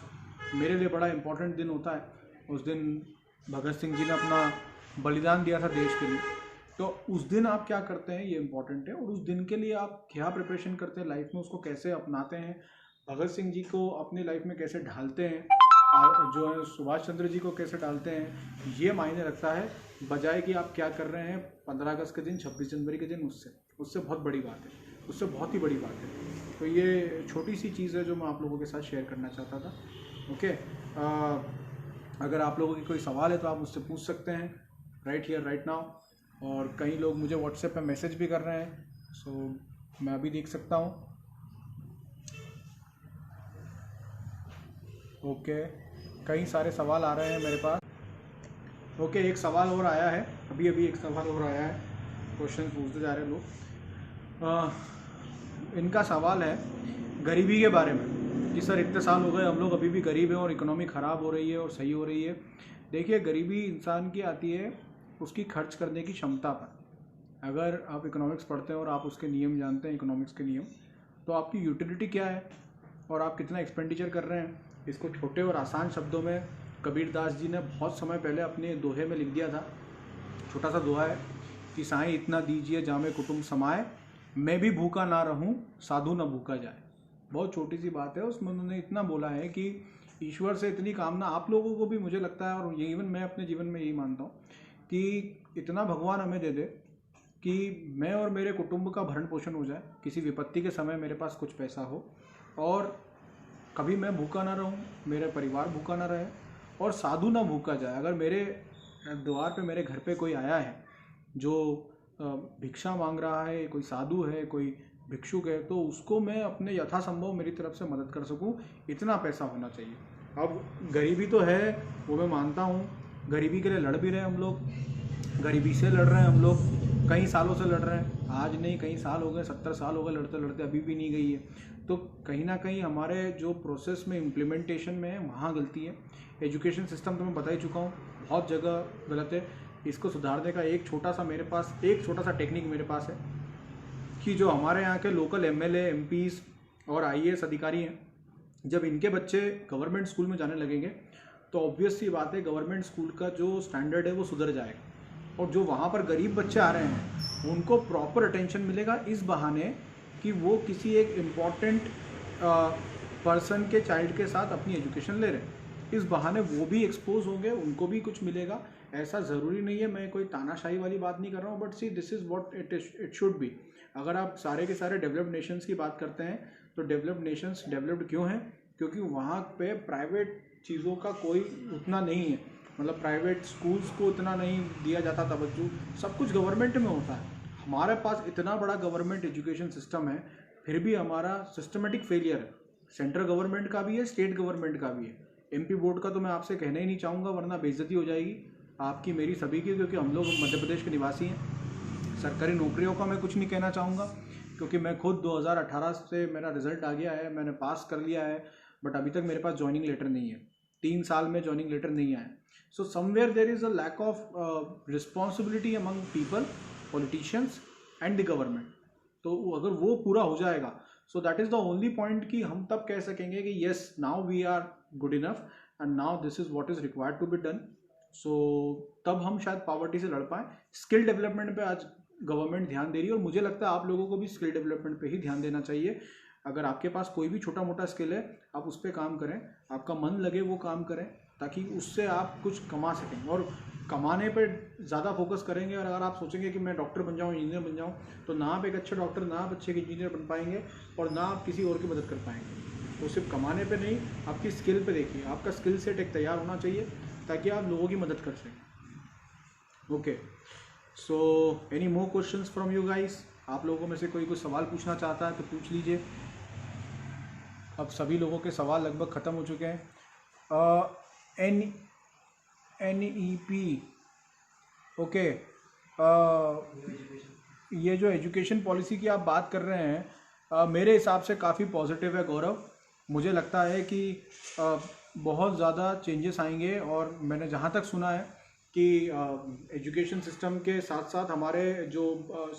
Speaker 1: मेरे लिए बड़ा इंपॉर्टेंट दिन होता है। उस दिन भगत सिंह जी ने अपना बलिदान दिया था देश के लिए। तो उस दिन आप क्या करते हैं ये इंपॉर्टेंट है, और उस दिन के लिए आप क्या प्रिपरेशन करते हैं लाइफ में, उसको कैसे अपनाते हैं, भगत सिंह जी को अपनी लाइफ में कैसे ढालते हैं, जो है सुभाष चंद्र जी को कैसे डालते हैं, ये मायने रखता है बजाय कि आप क्या कर रहे हैं 15 अगस्त के दिन, 26 जनवरी के दिन। उससे बहुत बड़ी बात है, उससे बहुत ही बड़ी बात है। तो ये छोटी सी चीज़ है जो मैं आप लोगों के साथ शेयर करना चाहता था। ओके, अगर आप लोगों की कोई सवाल है तो आप मुझसे पूछ सकते हैं राइट हियर राइट नाउ। और कई लोग मुझे व्हाट्सएप पे मैसेज भी कर रहे हैं, सो मैं अभी देख सकता हूँ। ओके, कई सारे सवाल आ रहे हैं मेरे पास। ओके, एक सवाल और आया है, अभी एक सवाल और आया है। क्वेश्चन पूछते जा रहे हैं लोग। इनका सवाल है गरीबी के बारे में कि सर इतने साल हो गए हम लोग अभी भी गरीब हैं और इकोनॉमी ख़राब हो रही है और सही हो रही है। देखिए, गरीबी इंसान की आती है उसकी खर्च करने की क्षमता पर। अगर आप इकोनॉमिक्स पढ़ते हैं और आप उसके नियम जानते हैं, इकोनॉमिक्स के नियम, तो आपकी यूटिलिटी क्या है और आप कितना एक्सपेंडिचर कर रहे हैं, इसको छोटे और आसान शब्दों में कबीरदास जी ने बहुत समय पहले अपने दोहे में लिख दिया था। छोटा सा दोहा है कि साईं इतना दीजिए जामे कुटुंब समाए, मैं भी भूखा ना रहूं साधु न भूखा जाए। बहुत छोटी सी बात है, उसमें उन्होंने इतना बोला है कि ईश्वर से इतनी कामना आप लोगों को भी, मुझे लगता है, और ये इवन मैं अपने जीवन में यही मानता हूँ कि इतना भगवान हमें दे दे कि मैं और मेरे कुटुंब का भरण पोषण हो जाए, किसी विपत्ति के समय मेरे पास कुछ पैसा हो और कभी मैं भूखा ना रहूं, मेरा परिवार भूखा ना रहे और साधु ना भूखा जाए। अगर मेरे द्वार पे, मेरे घर पे कोई आया है जो भिक्षा मांग रहा है, कोई साधु है, कोई भिक्षुक है, तो उसको मैं अपने यथासंभव मेरी तरफ से मदद कर सकूं, इतना पैसा होना चाहिए। अब गरीबी तो है, वो मैं मानता हूँ, गरीबी के लिए लड़ भी रहे हैं हम लोग, गरीबी से लड़ रहे हैं हम लोग, कई सालों से लड़ रहे हैं, आज नहीं कई साल हो गए, 70 साल हो गए लड़ते लड़ते, अभी भी नहीं गई है। तो कहीं ना कहीं हमारे जो प्रोसेस में, इम्प्लीमेंटेशन में है, वहाँ गलती है। एजुकेशन सिस्टम तो मैं बता ही चुका हूँ, बहुत जगह गलत है। इसको सुधारने का एक छोटा सा टेक्निक मेरे पास है कि जो हमारे यहाँ के लोकल MLA, MPs और IAS अधिकारी हैं, जब इनके बच्चे गवर्नमेंट स्कूल में जाने लगेंगे तो ऑब्वियस सी बात है गवर्नमेंट स्कूल का जो स्टैंडर्ड है वो सुधर जाएगा, और जो वहाँ पर गरीब बच्चे आ रहे हैं उनको प्रॉपर अटेंशन मिलेगा, इस बहाने कि वो किसी एक इम्पॉर्टेंट पर्सन के चाइल्ड के साथ अपनी एजुकेशन ले रहे हैं। इस बहाने वो भी एक्सपोज होंगे, उनको भी कुछ मिलेगा। ऐसा ज़रूरी नहीं है, मैं कोई तानाशाही वाली बात नहीं कर रहा हूँ, but C this is what it should be. अगर आप सारे के सारे डेवलप्ड नेशंस की बात करते हैं तो डेवलप्ड नेशंस डेवलप्ड क्यों हैं? क्योंकि वहाँ पे प्राइवेट चीज़ों का कोई उतना नहीं है, मतलब प्राइवेट स्कूल्स को इतना नहीं दिया जाता तवज्जो, सब कुछ गवर्नमेंट में होता है। हमारे पास इतना बड़ा गवर्नमेंट एजुकेशन सिस्टम है, फिर भी हमारा सिस्टमेटिक फेलियर है। सेंट्रल गवर्नमेंट का भी है, स्टेट गवर्नमेंट का भी है। MP बोर्ड का तो मैं आपसे कहना ही नहीं चाहूँगा, वरना बेइज्जती हो जाएगी आपकी, मेरी, सभी की, क्योंकि हम लोग मध्य प्रदेश के निवासी हैं। सरकारी नौकरियों का मैं कुछ नहीं कहना चाहूँगा, क्योंकि मैं खुद 2018 से मेरा रिजल्ट आ गया है, मैंने पास कर लिया है, बट अभी तक मेरे पास ज्वाइनिंग लेटर नहीं है। 3 साल में ज्वाइनिंग लेटर नहीं आया. So somewhere there is a lack of responsibility among people, politicians and the government. तो अगर वो पूरा हो जाएगा, so that is the only point कि हम तब कह सकेंगे कि yes now we are good enough and now this is what is required to be done. So तब हम शायद पॉवर्टी से लड़ पाएँ. स्किल डेवलपमेंट पे आज गवर्नमेंट ध्यान दे रही है और मुझे लगता है आप लोगों को भी स्किल डेवलपमेंट पे ही ध्यान देना चाहिए. अगर आपके पास कोई भी छोटा मोटा स्किल है, आप उस पर काम करें, आपका मन लगे वो काम करें, ताकि उससे आप कुछ कमा सकें. और कमाने पे ज़्यादा फोकस करेंगे और अगर आप सोचेंगे कि मैं डॉक्टर बन जाऊँ, इंजीनियर बन जाऊँ, तो ना आप एक अच्छे डॉक्टर, ना आप अच्छे इंजीनियर बन पाएंगे और ना आप किसी और की मदद कर पाएंगे. तो सिर्फ कमाने पे नहीं, आपकी स्किल पे देखिए. आपका स्किल सेट एक तैयार होना चाहिए ताकि आप लोगों की मदद कर सकें. Okay, so any more questions from you guys? आप लोगों में से कोई कुछ सवाल पूछना चाहता है तो पूछ लीजिए. अब सभी लोगों के सवाल लगभग ख़त्म हो चुके हैं. NEP, okay. ये जो एजुकेशन पॉलिसी की आप बात कर रहे हैं, मेरे हिसाब से काफ़ी पॉजिटिव है गौरव. मुझे लगता है कि बहुत ज़्यादा चेंजेस आएंगे और मैंने जहाँ तक सुना है कि एजुकेशन सिस्टम के साथ साथ हमारे जो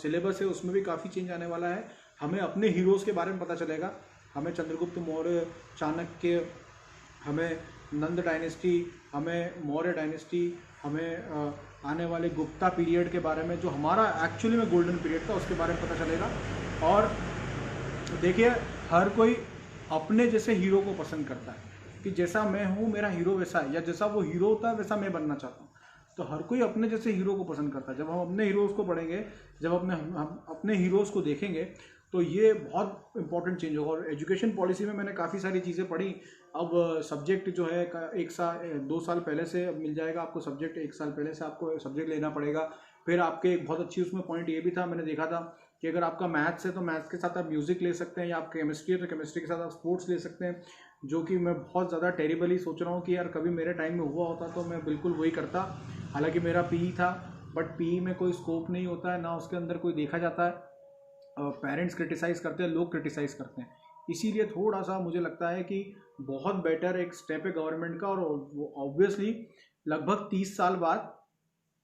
Speaker 1: सिलेबस है उसमें भी काफ़ी चेंज आने वाला है. हमें अपने हीरोज़ के बारे में पता चलेगा. हमें चंद्रगुप्त मौर्य, चाणक्य, हमें नंद डायनेस्टी, हमें मौर्य डायनेस्टी, हमें आने वाले गुप्ता पीरियड के बारे में, जो हमारा एक्चुअली में गोल्डन पीरियड था, उसके बारे में पता चलेगा. और देखिए, हर कोई अपने जैसे हीरो को पसंद करता है कि जैसा मैं हूँ मेरा हीरो वैसा है, या जैसा वो हीरो होता है वैसा मैं बनना चाहता हूँ. तो हर कोई अपने जैसे हीरो को पसंद करता है. जब हम अपने हीरोज़ को पढ़ेंगे, जब हम अपने हीरोज़ को देखेंगे, तो ये बहुत इंपॉर्टेंट चेंज होगा. और एजुकेशन पॉलिसी में मैंने काफ़ी सारी चीज़ें पढ़ी. अब सब्जेक्ट जो है 2 साल पहले से अब मिल जाएगा आपको सब्जेक्ट. 1 साल पहले से आपको सब्जेक्ट लेना पड़ेगा. फिर आपके एक बहुत अच्छी उसमें पॉइंट ये भी था, मैंने देखा था कि अगर आपका मैथ्स है तो मैथ्स के साथ आप म्यूज़िक ले सकते हैं, या आप केमिस्ट्री है तो केमिस्ट्री के साथ आप स्पोर्ट्स ले सकते हैं. जो कि मैं बहुत ज़्यादा टेरिबली सोच रहा हूँ कि यार कभी मेरे टाइम में हुआ होता तो मैं बिल्कुल वही करता. हालांकि मेरा पीई था, बट पीई में कोई स्कोप नहीं होता है, ना उसके अंदर कोई देखा जाता है. पेरेंट्स क्रिटिसाइज़ करते हैं, लोग क्रिटिसाइज़ करते हैं. इसीलिए थोड़ा सा मुझे लगता है कि बहुत बेटर एक स्टेप है गवर्नमेंट का. और वो ऑब्वियसली लगभग 30 साल बाद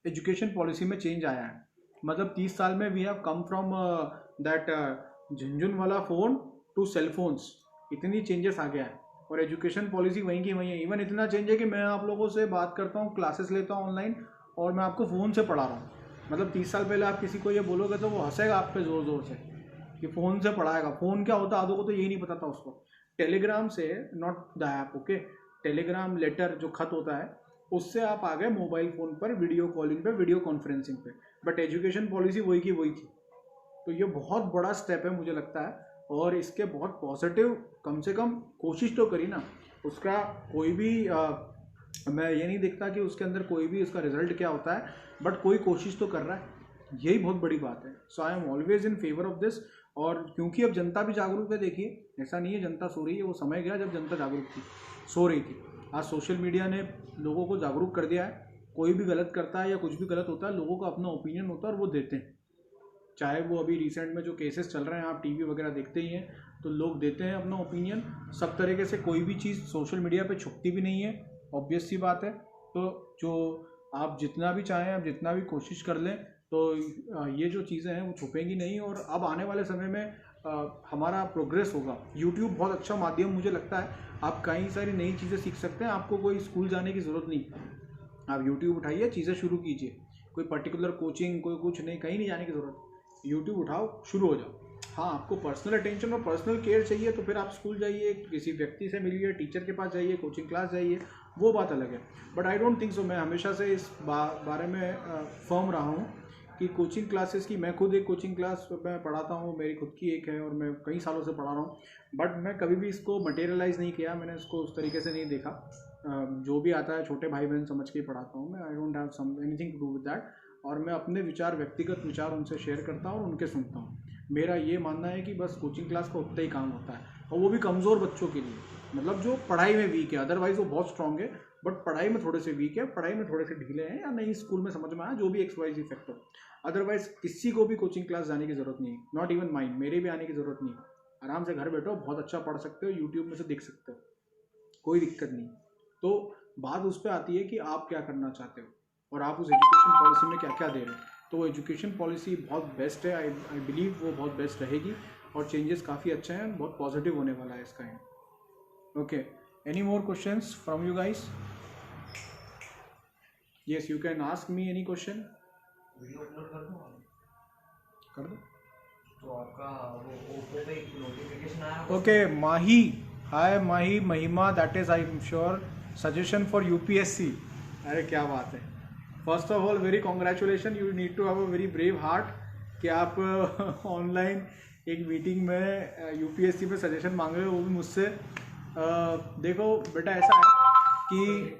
Speaker 1: एजुकेशन पॉलिसी में चेंज आया है. मतलब 30 साल में we have come from that झुंझुन वाला फ़ोन टू सेल फोन्स. इतनी चेंजेस आ गया है और एजुकेशन पॉलिसी वहीं की वहीं है. इवन इतना चेंज है कि मैं आप लोगों से बात करता हूँ, क्लासेस लेता हूँ ऑनलाइन, और मैं आपको फ़ोन से पढ़ा रहा हूँ. मतलब 30 साल पहले आप किसी को ये बोलोगे तो वो हंसेगा आप पे ज़ोर ज़ोर से कि फ़ोन से पढ़ाएगा. फ़ोन क्या होता है आधों को तो यही नहीं पता था उसको. टेलीग्राम से, not the app, okay, telegram letter जो खत होता है उससे आप आ गए मोबाइल फ़ोन पर, वीडियो कॉलिंग पे, वीडियो कॉन्फ्रेंसिंग पे. बट एजुकेशन पॉलिसी वही की वही थी. तो ये बहुत बड़ा स्टेप है मुझे लगता है. और इसके बहुत पॉजिटिव, कम से कम कोशिश तो करी ना. उसका कोई भी मैं ये नहीं देखता कि उसके अंदर कोई भी उसका रिजल्ट क्या होता है, बट कोई कोशिश तो कर रहा है. यही बहुत बड़ी बात है. So I am always in favour of this. और क्योंकि अब जनता भी जागरूक है. देखिए, ऐसा नहीं है जनता सो रही है. वो समय गया जब जनता जागरूक थी, सो रही थी. आज सोशल मीडिया ने लोगों को जागरूक कर दिया है. कोई भी गलत करता है या कुछ भी गलत होता है, लोगों का अपना ओपिनियन होता है और वो देते हैं. चाहे वो अभी रिसेंट में जो केसेस चल रहे हैं, आप टीवी वगैरह देखते ही हैं, तो लोग देते हैं अपना ओपिनियन सब तरीके से. कोई भी चीज़ सोशल मीडिया पे छुपती भी नहीं है, ऑब्वियस सी बात है. तो जो आप जितना भी चाहें, आप जितना भी कोशिश कर लें, तो ये जो चीज़ें हैं वो छुपेंगी नहीं. और अब आने वाले समय में हमारा प्रोग्रेस होगा. यूट्यूब बहुत अच्छा माध्यम मुझे लगता है. आप कई सारी नई चीज़ें सीख सकते हैं. आपको कोई स्कूल जाने की ज़रूरत नहीं. आप यूट्यूब उठाइए, चीज़ें शुरू कीजिए. कोई पर्टिकुलर कोचिंग, कोई कुछ नहीं, कहीं नहीं जाने की ज़रूरत. यूट्यूब उठाओ, शुरू हो जाओ. हाँ, आपको पर्सनल अटेंशन और पर्सनल केयर चाहिए तो फिर आप स्कूल जाइए, किसी व्यक्ति से मिलिए, टीचर के पास जाइए, कोचिंग क्लास जाइए, वो बात अलग है. But I don't think so. मैं हमेशा से इस बारे में फर्म रहा हूँ कि कोचिंग क्लासेस की, मैं खुद एक कोचिंग क्लास में पढ़ाता हूँ, मेरी खुद की एक है और मैं कई सालों से पढ़ा रहा हूँ. बट मैं कभी भी इसको मटेरियलाइज़ नहीं किया. मैंने इसको उस तरीके से नहीं देखा. जो भी आता है छोटे भाई बहन समझ के ही पढ़ाता हूँ मैं. I don't have some anything to do with that. और मैं अपने विचार, व्यक्तिगत विचार उनसे शेयर करता हूँ और उनके सुनता हूँ. मेरा ये मानना है कि बस कोचिंग क्लास का उतना ही काम होता है, और वो भी कमज़ोर बच्चों के लिए. मतलब जो पढ़ाई में वीक है, अदरवाइज वो बहुत स्ट्रांग है, बट पढ़ाई में थोड़े से वीक है, पढ़ाई में थोड़े से ढीले हैं, या नहीं स्कूल में समझ में आया, जो भी XYZ फैक्टर. अदरवाइज किसी को भी कोचिंग क्लास जाने की ज़रूरत नहीं है. नॉट इवन माइंड, मेरे भी आने की ज़रूरत नहीं है. आराम से घर बैठो, बहुत अच्छा पढ़ सकते हो, यूट्यूब में से देख सकते हो, कोई दिक्कत नहीं. तो बात उस पर आती है कि आप क्या करना चाहते हो और आप उस एजुकेशन पॉलिसी में क्या क्या दे रहे हो। तो वो एजुकेशन पॉलिसी बहुत बेस्ट है, आई बिलीव वो बहुत बेस्ट रहेगी और चेंजेस काफ़ी अच्छे हैं, बहुत पॉजिटिव होने वाला है इसका। Okay, any more questions from you guys? Yes, you can ask me any question.
Speaker 2: Video upload कर दो। तो आपका वो ओप्पो पे एक नोटिफिकेशन आया।
Speaker 1: Okay, Mahi, hi Mahi, Mahima, that is I am sure suggestion for UPSC. अरे क्या बात है, first of all very congratulation, you need to have a very brave heart कि आप ऑनलाइन एक मीटिंग में यूपीएससी पे सजेशन मांग रहे हो, वो भी मुझसे। देखो बेटा, ऐसा है कि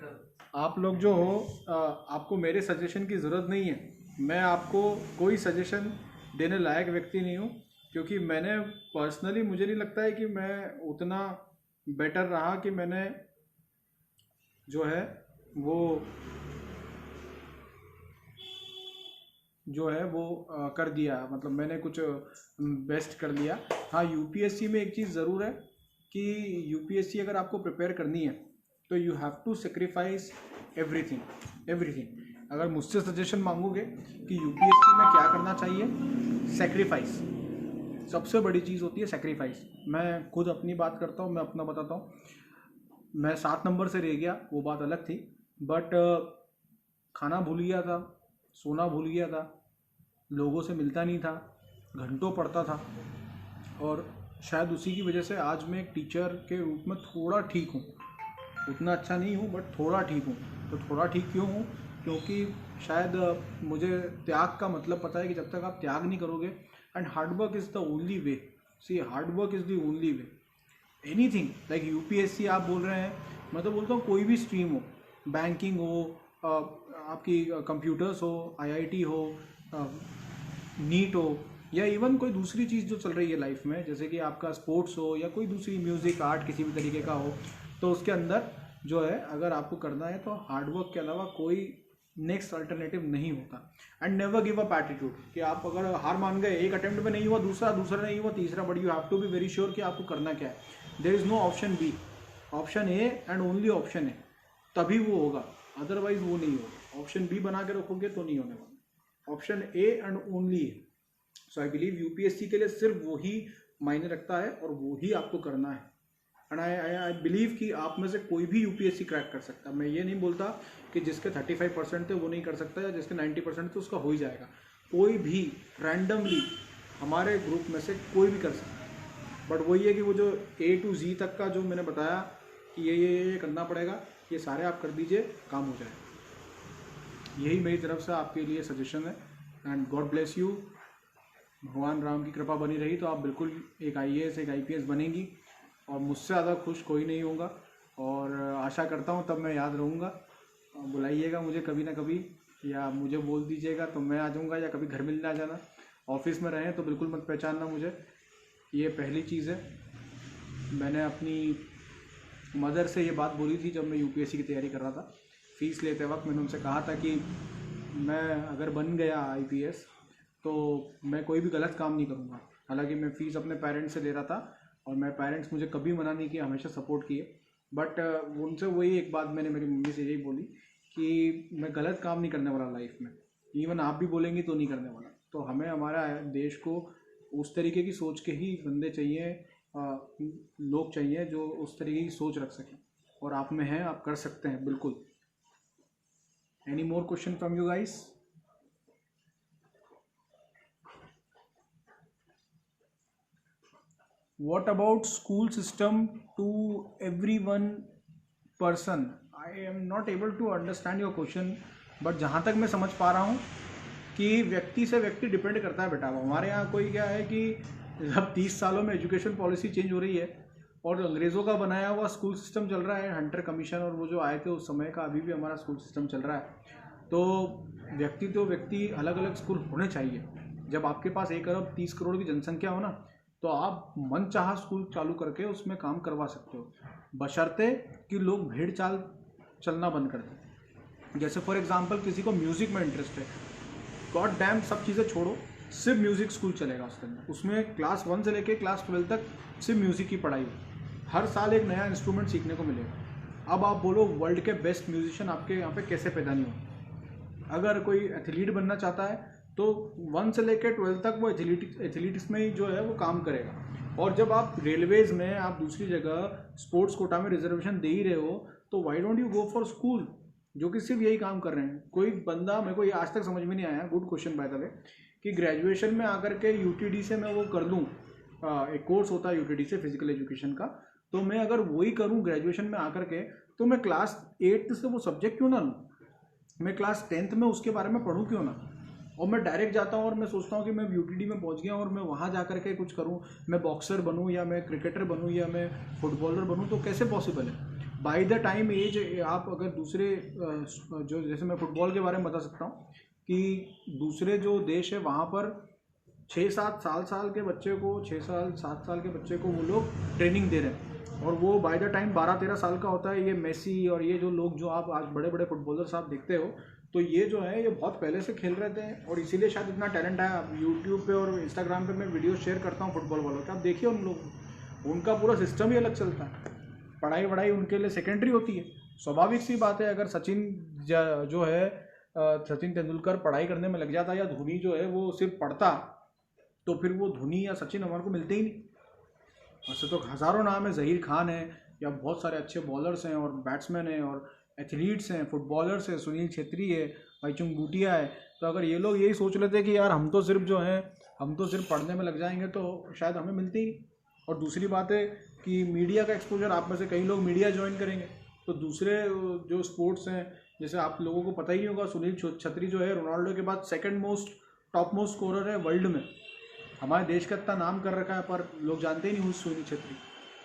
Speaker 1: आप लोग जो हो, आपको मेरे सजेशन की ज़रूरत नहीं है। मैं आपको कोई सजेशन देने लायक व्यक्ति नहीं हूँ, क्योंकि मैंने पर्सनली, मुझे नहीं लगता है कि मैं उतना बेटर रहा कि मैंने जो है वो कर दिया, मतलब मैंने कुछ बेस्ट कर दिया। हाँ, यूपीएससी में एक चीज़ ज़रूर है कि यूपीएससी अगर आपको प्रिपेयर करनी है तो you have to sacrifice everything. अगर मुझसे सजेशन मांगोगे कि यूपीएससी में क्या करना चाहिए, सेक्रीफाइस सबसे बड़ी चीज़ होती है, सेक्रीफाइस। मैं खुद अपनी बात करता हूँ, मैं अपना बताता हूँ। मैं 7 नंबर से रह गया, वो बात अलग थी, बट खाना भूल गया था, सोना भूल गया था, लोगों से मिलता नहीं था, घंटों पढ़ता था, और शायद उसी की वजह से आज मैं एक टीचर के रूप में थोड़ा ठीक हूँ। उतना अच्छा नहीं हूँ, बट थोड़ा ठीक हूँ। तो थोड़ा ठीक क्यों हूँ? क्योंकि शायद मुझे त्याग का मतलब पता है कि जब तक आप त्याग नहीं करोगे, and hard work is the only way. See, hard work is the only way. Anything like UPSC आप बोल रहे हैं, मैं तो बोलता हूँ कोई भी स्ट्रीम हो, बैंकिंग हो, आपकी कंप्यूटर्स हो, आईआईटी हो, नीट हो, या इवन कोई दूसरी चीज़ जो चल रही है लाइफ में, जैसे कि आपका स्पोर्ट्स हो या कोई दूसरी म्यूज़िक, आर्ट, किसी भी तरीके का हो, तो उसके अंदर जो है अगर आपको करना है तो हार्डवर्क के अलावा कोई नेक्स्ट अल्टरनेटिव नहीं होता। And never give up attitude कि आप अगर हार मान गए, एक अटेम्प्ट में नहीं हुआ, दूसरा नहीं हुआ, तीसरा, but you have to be very sure कि आपको करना क्या है। There is no option B, option A and only option A, तभी वो होगा, अदरवाइज वो नहीं होगा। ऑप्शन बी बना के रखोगे तो नहीं होने वाला, option A and only A. So I believe UPSC के लिए सिर्फ वही मायने रखता है और वही आपको करना है। एंड आई बिलीव कि आप में से कोई भी यूपीएससी क्रैक कर सकता है। मैं ये नहीं बोलता कि जिसके 35% थे वो नहीं कर सकता, या जिसके 90% थे उसका हो ही जाएगा। कोई भी रैंडमली हमारे ग्रुप में से कोई भी कर सकता है, बट वही है कि वो जो A to Z तक का जो मैंने बताया कि ये करना पड़ेगा, ये सारे आप कर दीजिए, काम हो जाएगा। यही मेरी तरफ से आपके लिए सजेशन है। And God bless you. भगवान राम की कृपा बनी रही तो आप बिल्कुल एक IAS, एक IPS बनेंगी, और मुझसे ज़्यादा खुश कोई नहीं होगा। और आशा करता हूँ तब मैं याद रहूँगा। बुलाइएगा मुझे कभी ना कभी, या मुझे बोल दीजिएगा तो मैं आ जाऊँगा, या कभी घर मिलने आ जाना। ऑफिस में रहें तो बिल्कुल मत पहचानना मुझे, ये पहली चीज़ है। मैंने अपनी मदर से ये बात बोली थी जब मैं यूपीएससी की तैयारी कर रहा था। फ़ीस लेते वक्त मैंने उनसे कहा था कि मैं अगर बन गया IPS तो मैं कोई भी गलत काम नहीं करूँगा। हालांकि मैं फ़ीस अपने पेरेंट्स से ले रहा था, और मेरे पेरेंट्स मुझे कभी मना नहीं किया, हमेशा सपोर्ट किए। बट उनसे वही एक बात मैंने मेरी मम्मी से यही बोली कि मैं गलत काम नहीं करने वाला लाइफ में। इवन आप भी बोलेंगी तो नहीं करने वाला। तो हमें हमारा देश को उस तरीके की सोच के ही बंदे चाहिए, लोग चाहिए जो उस तरीके की सोच रख सकें, और आप में हैं, आप कर सकते हैं बिल्कुल। Any more question from you guys? What about school system to every one person? I am not able to understand your question, but जहाँ तक मैं समझ पा रहा हूँ कि व्यक्ति से व्यक्ति डिपेंड करता है बेटा। हमारे यहाँ कोई क्या है कि जब 30 सालों में एजुकेशन पॉलिसी चेंज हो रही है, और अंग्रेज़ों का बनाया हुआ स्कूल सिस्टम चल रहा है, हंटर कमीशन और वो जो आए थे उस समय का, अभी भी हमारा स्कूल सिस्टम चल रहा है। तो व्यक्ति अलग अलग स्कूल होने चाहिए। जब आपके पास 1 अरब 30 करोड़ की जनसंख्या हो ना, तो आप मनचाहा स्कूल चालू करके उसमें काम करवा सकते हो, बशर्ते कि लोग भेड़ चाल चलना बंद कर दें। जैसे फॉर एग्जांपल किसी को म्यूज़िक में इंटरेस्ट है, गॉड डैम सब चीज़ें छोड़ो, सिर्फ म्यूज़िक स्कूल चलेगा उसके अंदर। उसमें क्लास 1 से लेके क्लास 12 तक सिर्फ म्यूज़िक की पढ़ाई हो। हर साल एक नया इंस्ट्रूमेंट सीखने को मिलेगा। अब आप बोलो वर्ल्ड के बेस्ट म्यूजिशियन आपके यहाँ पे कैसे पैदा नहीं हो। अगर कोई एथलीट बनना चाहता है तो 1 से लेकर 12 तक वो एथलीटिक्स में ही जो है वो काम करेगा। और जब आप रेलवेज़ में आप दूसरी जगह स्पोर्ट्स कोटा में रिजर्वेशन दे ही रहे हो तो why don't you go for school जो कि सिर्फ यही काम कर रहे हैं। कोई बंदा, मेरे को ये आज तक समझ में नहीं आया, good question by the way, कि ग्रेजुएशन में आकर के यूटीडी से मैं वो कर लूँ, एक कोर्स होता है यूटीडी से फिजिकल एजुकेशन का, तो मैं अगर वही करूँ ग्रेजुएशन में आकर के तो मैं क्लास 8 से वो सब्जेक्ट क्यों ना लूँ, मैं क्लास 10th में उसके बारे में पढ़ूँ क्यों ना। और मैं डायरेक्ट जाता हूँ और मैं सोचता हूँ कि मैं यूटीडी में पहुँच गया और मैं वहाँ जा कर के कुछ करूँ, मैं बॉक्सर बनूँ या मैं क्रिकेटर बनूँ या मैं फुटबॉलर बनूँ, तो कैसे पॉसिबल है। बाय द टाइम एज आप अगर दूसरे जो, जैसे मैं फुटबॉल के बारे में बता सकता हूँ कि दूसरे जो देश है वहाँ पर 6-7 साल के बच्चे को, 6-7 साल के बच्चे को वो लोग ट्रेनिंग दे रहे हैं और वो बाय द टाइम 12-13 साल का होता है। ये मेसी और ये जो लोग जो आप आज बड़े बड़े फुटबॉलर्स आप देखते हो, तो ये जो है ये बहुत पहले से खेल रहे थे और इसीलिए शायद इतना टैलेंट आया। यूट्यूब पे और इंस्टाग्राम पे मैं वीडियो शेयर करता हूँ फुटबॉल वालों के, आप देखिए उन लोग, उनका पूरा सिस्टम ही अलग चलता है। पढ़ाई वढ़ाई उनके लिए सेकेंडरी होती है। स्वाभाविक सी बात है, अगर सचिन जो है सचिन तेंदुलकर पढ़ाई करने में लग जाता या धोनी जो है वो सिर्फ पढ़ता, तो फिर वो धोनी या सचिन हमारे को मिलते ही नहीं। वैसे तो हज़ारों नाम है, ज़हीर खान है या बहुत सारे अच्छे बॉलर्स हैं और बैट्समैन हैं और एथलीट्स हैं, फुटबॉलर्स हैं, सुनील छेत्री है, भाईचुंग बूटिया है। तो अगर ये लोग यही सोच लेते कि यार हम तो सिर्फ जो है हम तो सिर्फ पढ़ने में लग जाएंगे तो शायद हमें मिलती ही नहीं। और दूसरी बात है कि मीडिया का एक्सपोजर, आप में से कई लोग मीडिया ज्वाइन करेंगे तो दूसरे जो स्पोर्ट्स हैं, जैसे आप लोगों को पता ही होगा सुनील छेत्री जो है रोनाल्डो के बाद second most top most scorer है वर्ल्ड में। हमारे देश का इतना नाम कर रखा है पर लोग जानते ही नहीं हुए सुनील छेत्री।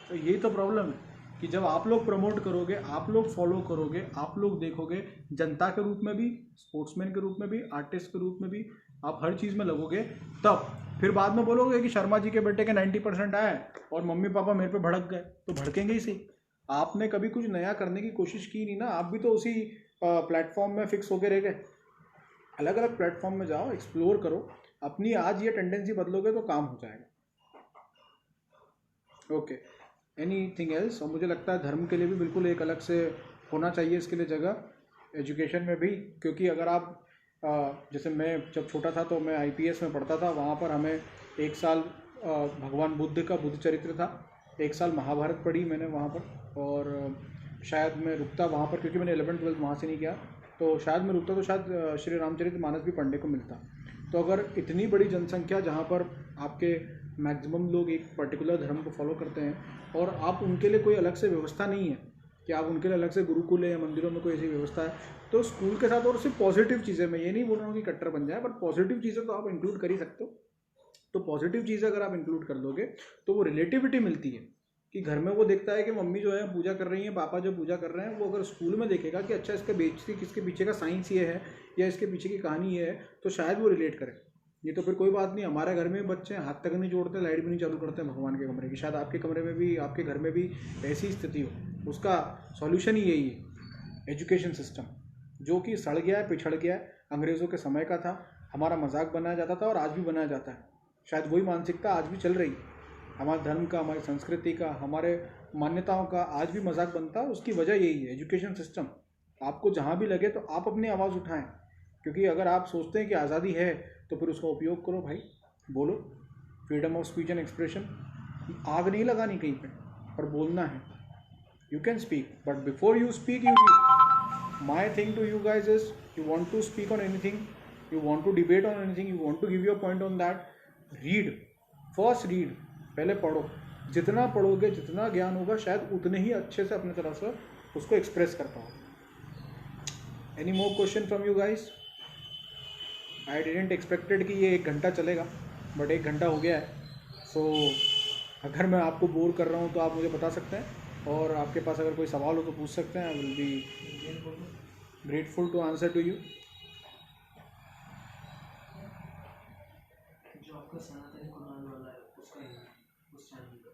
Speaker 1: तो यही तो प्रॉब्लम है कि जब आप लोग प्रमोट करोगे, आप लोग फॉलो करोगे, आप लोग देखोगे, जनता के रूप में भी, स्पोर्ट्समैन के रूप में भी, आर्टिस्ट के रूप में भी, आप हर चीज़ में लगोगे, तब फिर बाद में बोलोगे कि शर्मा जी के बेटे के 90% आए और मम्मी पापा मेरे पे भड़क गए, तो भड़केंगे ही सही। आपने कभी कुछ नया करने की कोशिश की नहीं ना, आप भी तो उसी प्लेटफॉर्म में फिक्स होके रह गए। अलग अलग प्लेटफॉर्म में जाओ, एक्सप्लोर करो, अपनी आज ये टेंडेंसी बदलोगे तो काम हो जाएगा। Okay, anything else. और मुझे लगता है धर्म के लिए भी बिल्कुल एक अलग से होना चाहिए इसके लिए जगह एजुकेशन में भी, क्योंकि अगर आप जैसे मैं जब छोटा था तो मैं IPS में पढ़ता था, वहाँ पर हमें 1 साल भगवान बुद्ध का बुद्ध चरित्र था, 1 साल महाभारत पढ़ी मैंने वहाँ पर, और शायद मैं रुकता वहाँ पर क्योंकि मैंने 11th-12th वहाँ से नहीं किया, तो शायद मैं रुकता तो शायद श्री रामचरितमानस भी पढ़ने को मिलता। तो अगर इतनी बड़ी जनसंख्या जहाँ पर आपके मैक्सिमम लोग एक पर्टिकुलर धर्म को फॉलो करते हैं और आप उनके लिए कोई अलग से व्यवस्था नहीं है कि आप उनके लिए अलग से गुरुकुल है या मंदिरों में कोई ऐसी व्यवस्था है, तो स्कूल के साथ और सिर्फ पॉजिटिव चीज़ें, मैं ये नहीं बोल रहा हूँ कि कट्टर बन जाए, पर पॉजिटिव चीज़ें तो आप इंक्लूड कर ही सकते हो। तो पॉजिटिव चीज़ें अगर आप इंक्लूड कर दोगे तो वो रिलेटिविटी मिलती है कि घर में वो देखता है कि मम्मी जो है पूजा कर रही है, पापा जो पूजा कर रहे हैं, वो अगर स्कूल में देखेगा कि अच्छा इसके पीछे का साइंस ये है या इसके पीछे की कहानी ये है, तो शायद वो रिलेट करे। ये तो फिर कोई बात नहीं, हमारे घर में बच्चे हाथ तक नहीं जोड़ते, लाइट भी नहीं चालू करते भगवान के कमरे की, शायद आपके कमरे में भी, आपके घर में भी ऐसी स्थिति हो। उसका सॉल्यूशन ही यही है, एजुकेशन सिस्टम, जो कि सड़ गया है, पिछड़ गया है, अंग्रेज़ों के समय का था, हमारा मजाक बनाया जाता था और आज भी बनाया जाता है। शायद वही मानसिकता आज भी चल रही है, हमारे धर्म का, हमारी संस्कृति का, हमारे मान्यताओं का आज भी मजाक बनता है। उसकी वजह यही है, एजुकेशन सिस्टम। आपको जहाँ भी लगे तो आप अपनी आवाज़ उठाएं, क्योंकि अगर आप सोचते हैं कि आज़ादी है तो फिर उसका उपयोग करो भाई, बोलो। Freedom of speech and expression, आग नहीं लगानी कहीं पे, पर बोलना है। You can speak, but before you speak you read. My thing to you guys is, you want to speak on anything, you want to debate on anything, you want to give your point on that, read first, read, पहले पढ़ो। जितना पढ़ोगे, जितना ज्ञान होगा, शायद उतने ही अच्छे से अपने तरफ से उसको एक्सप्रेस कर पाओ। Any more question from you guys? I didn't expected कि ये 1 घंटा चलेगा, बट 1 घंटा हो गया है। सो अगर मैं आपको बोर कर रहा हूँ तो आप मुझे बता सकते हैं, और आपके पास अगर कोई सवाल हो तो पूछ सकते हैं। I will be grateful to answer to you.
Speaker 2: जो आपका सनातनी कुरान वाला है उसका ही, उस चैनल का।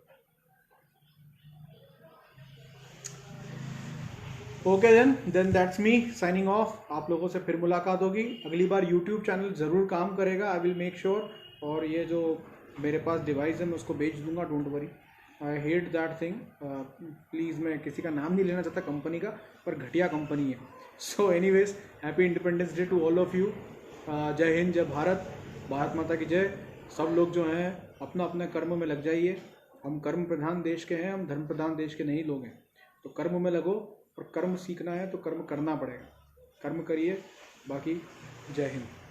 Speaker 1: Okay then that's me signing off. आप लोगों से फिर मुलाकात होगी अगली बार। यूट्यूब चैनल ज़रूर काम करेगा, आई विल मेक श्योर। और ये जो मेरे पास डिवाइस है मैं उसको बेच दूंगा, don't worry. I hate that thing. Please, मैं किसी का नाम नहीं लेना चाहता कंपनी का, पर घटिया कंपनी है। So anyways, happy independence day to all of you. जय हिंद, जय भारत, भारत माता की जय। सब लोग जो हैं अपना अपने कर्म में लग जाइए। हम कर्म प्रधान देश के हैं, हम धर्म प्रधान देश के नहीं लोग हैं। तो कर्म में लगो, और कर्म सीखना है तो कर्म करना पड़ेगा। कर्म करिए, बाकी जय हिंद।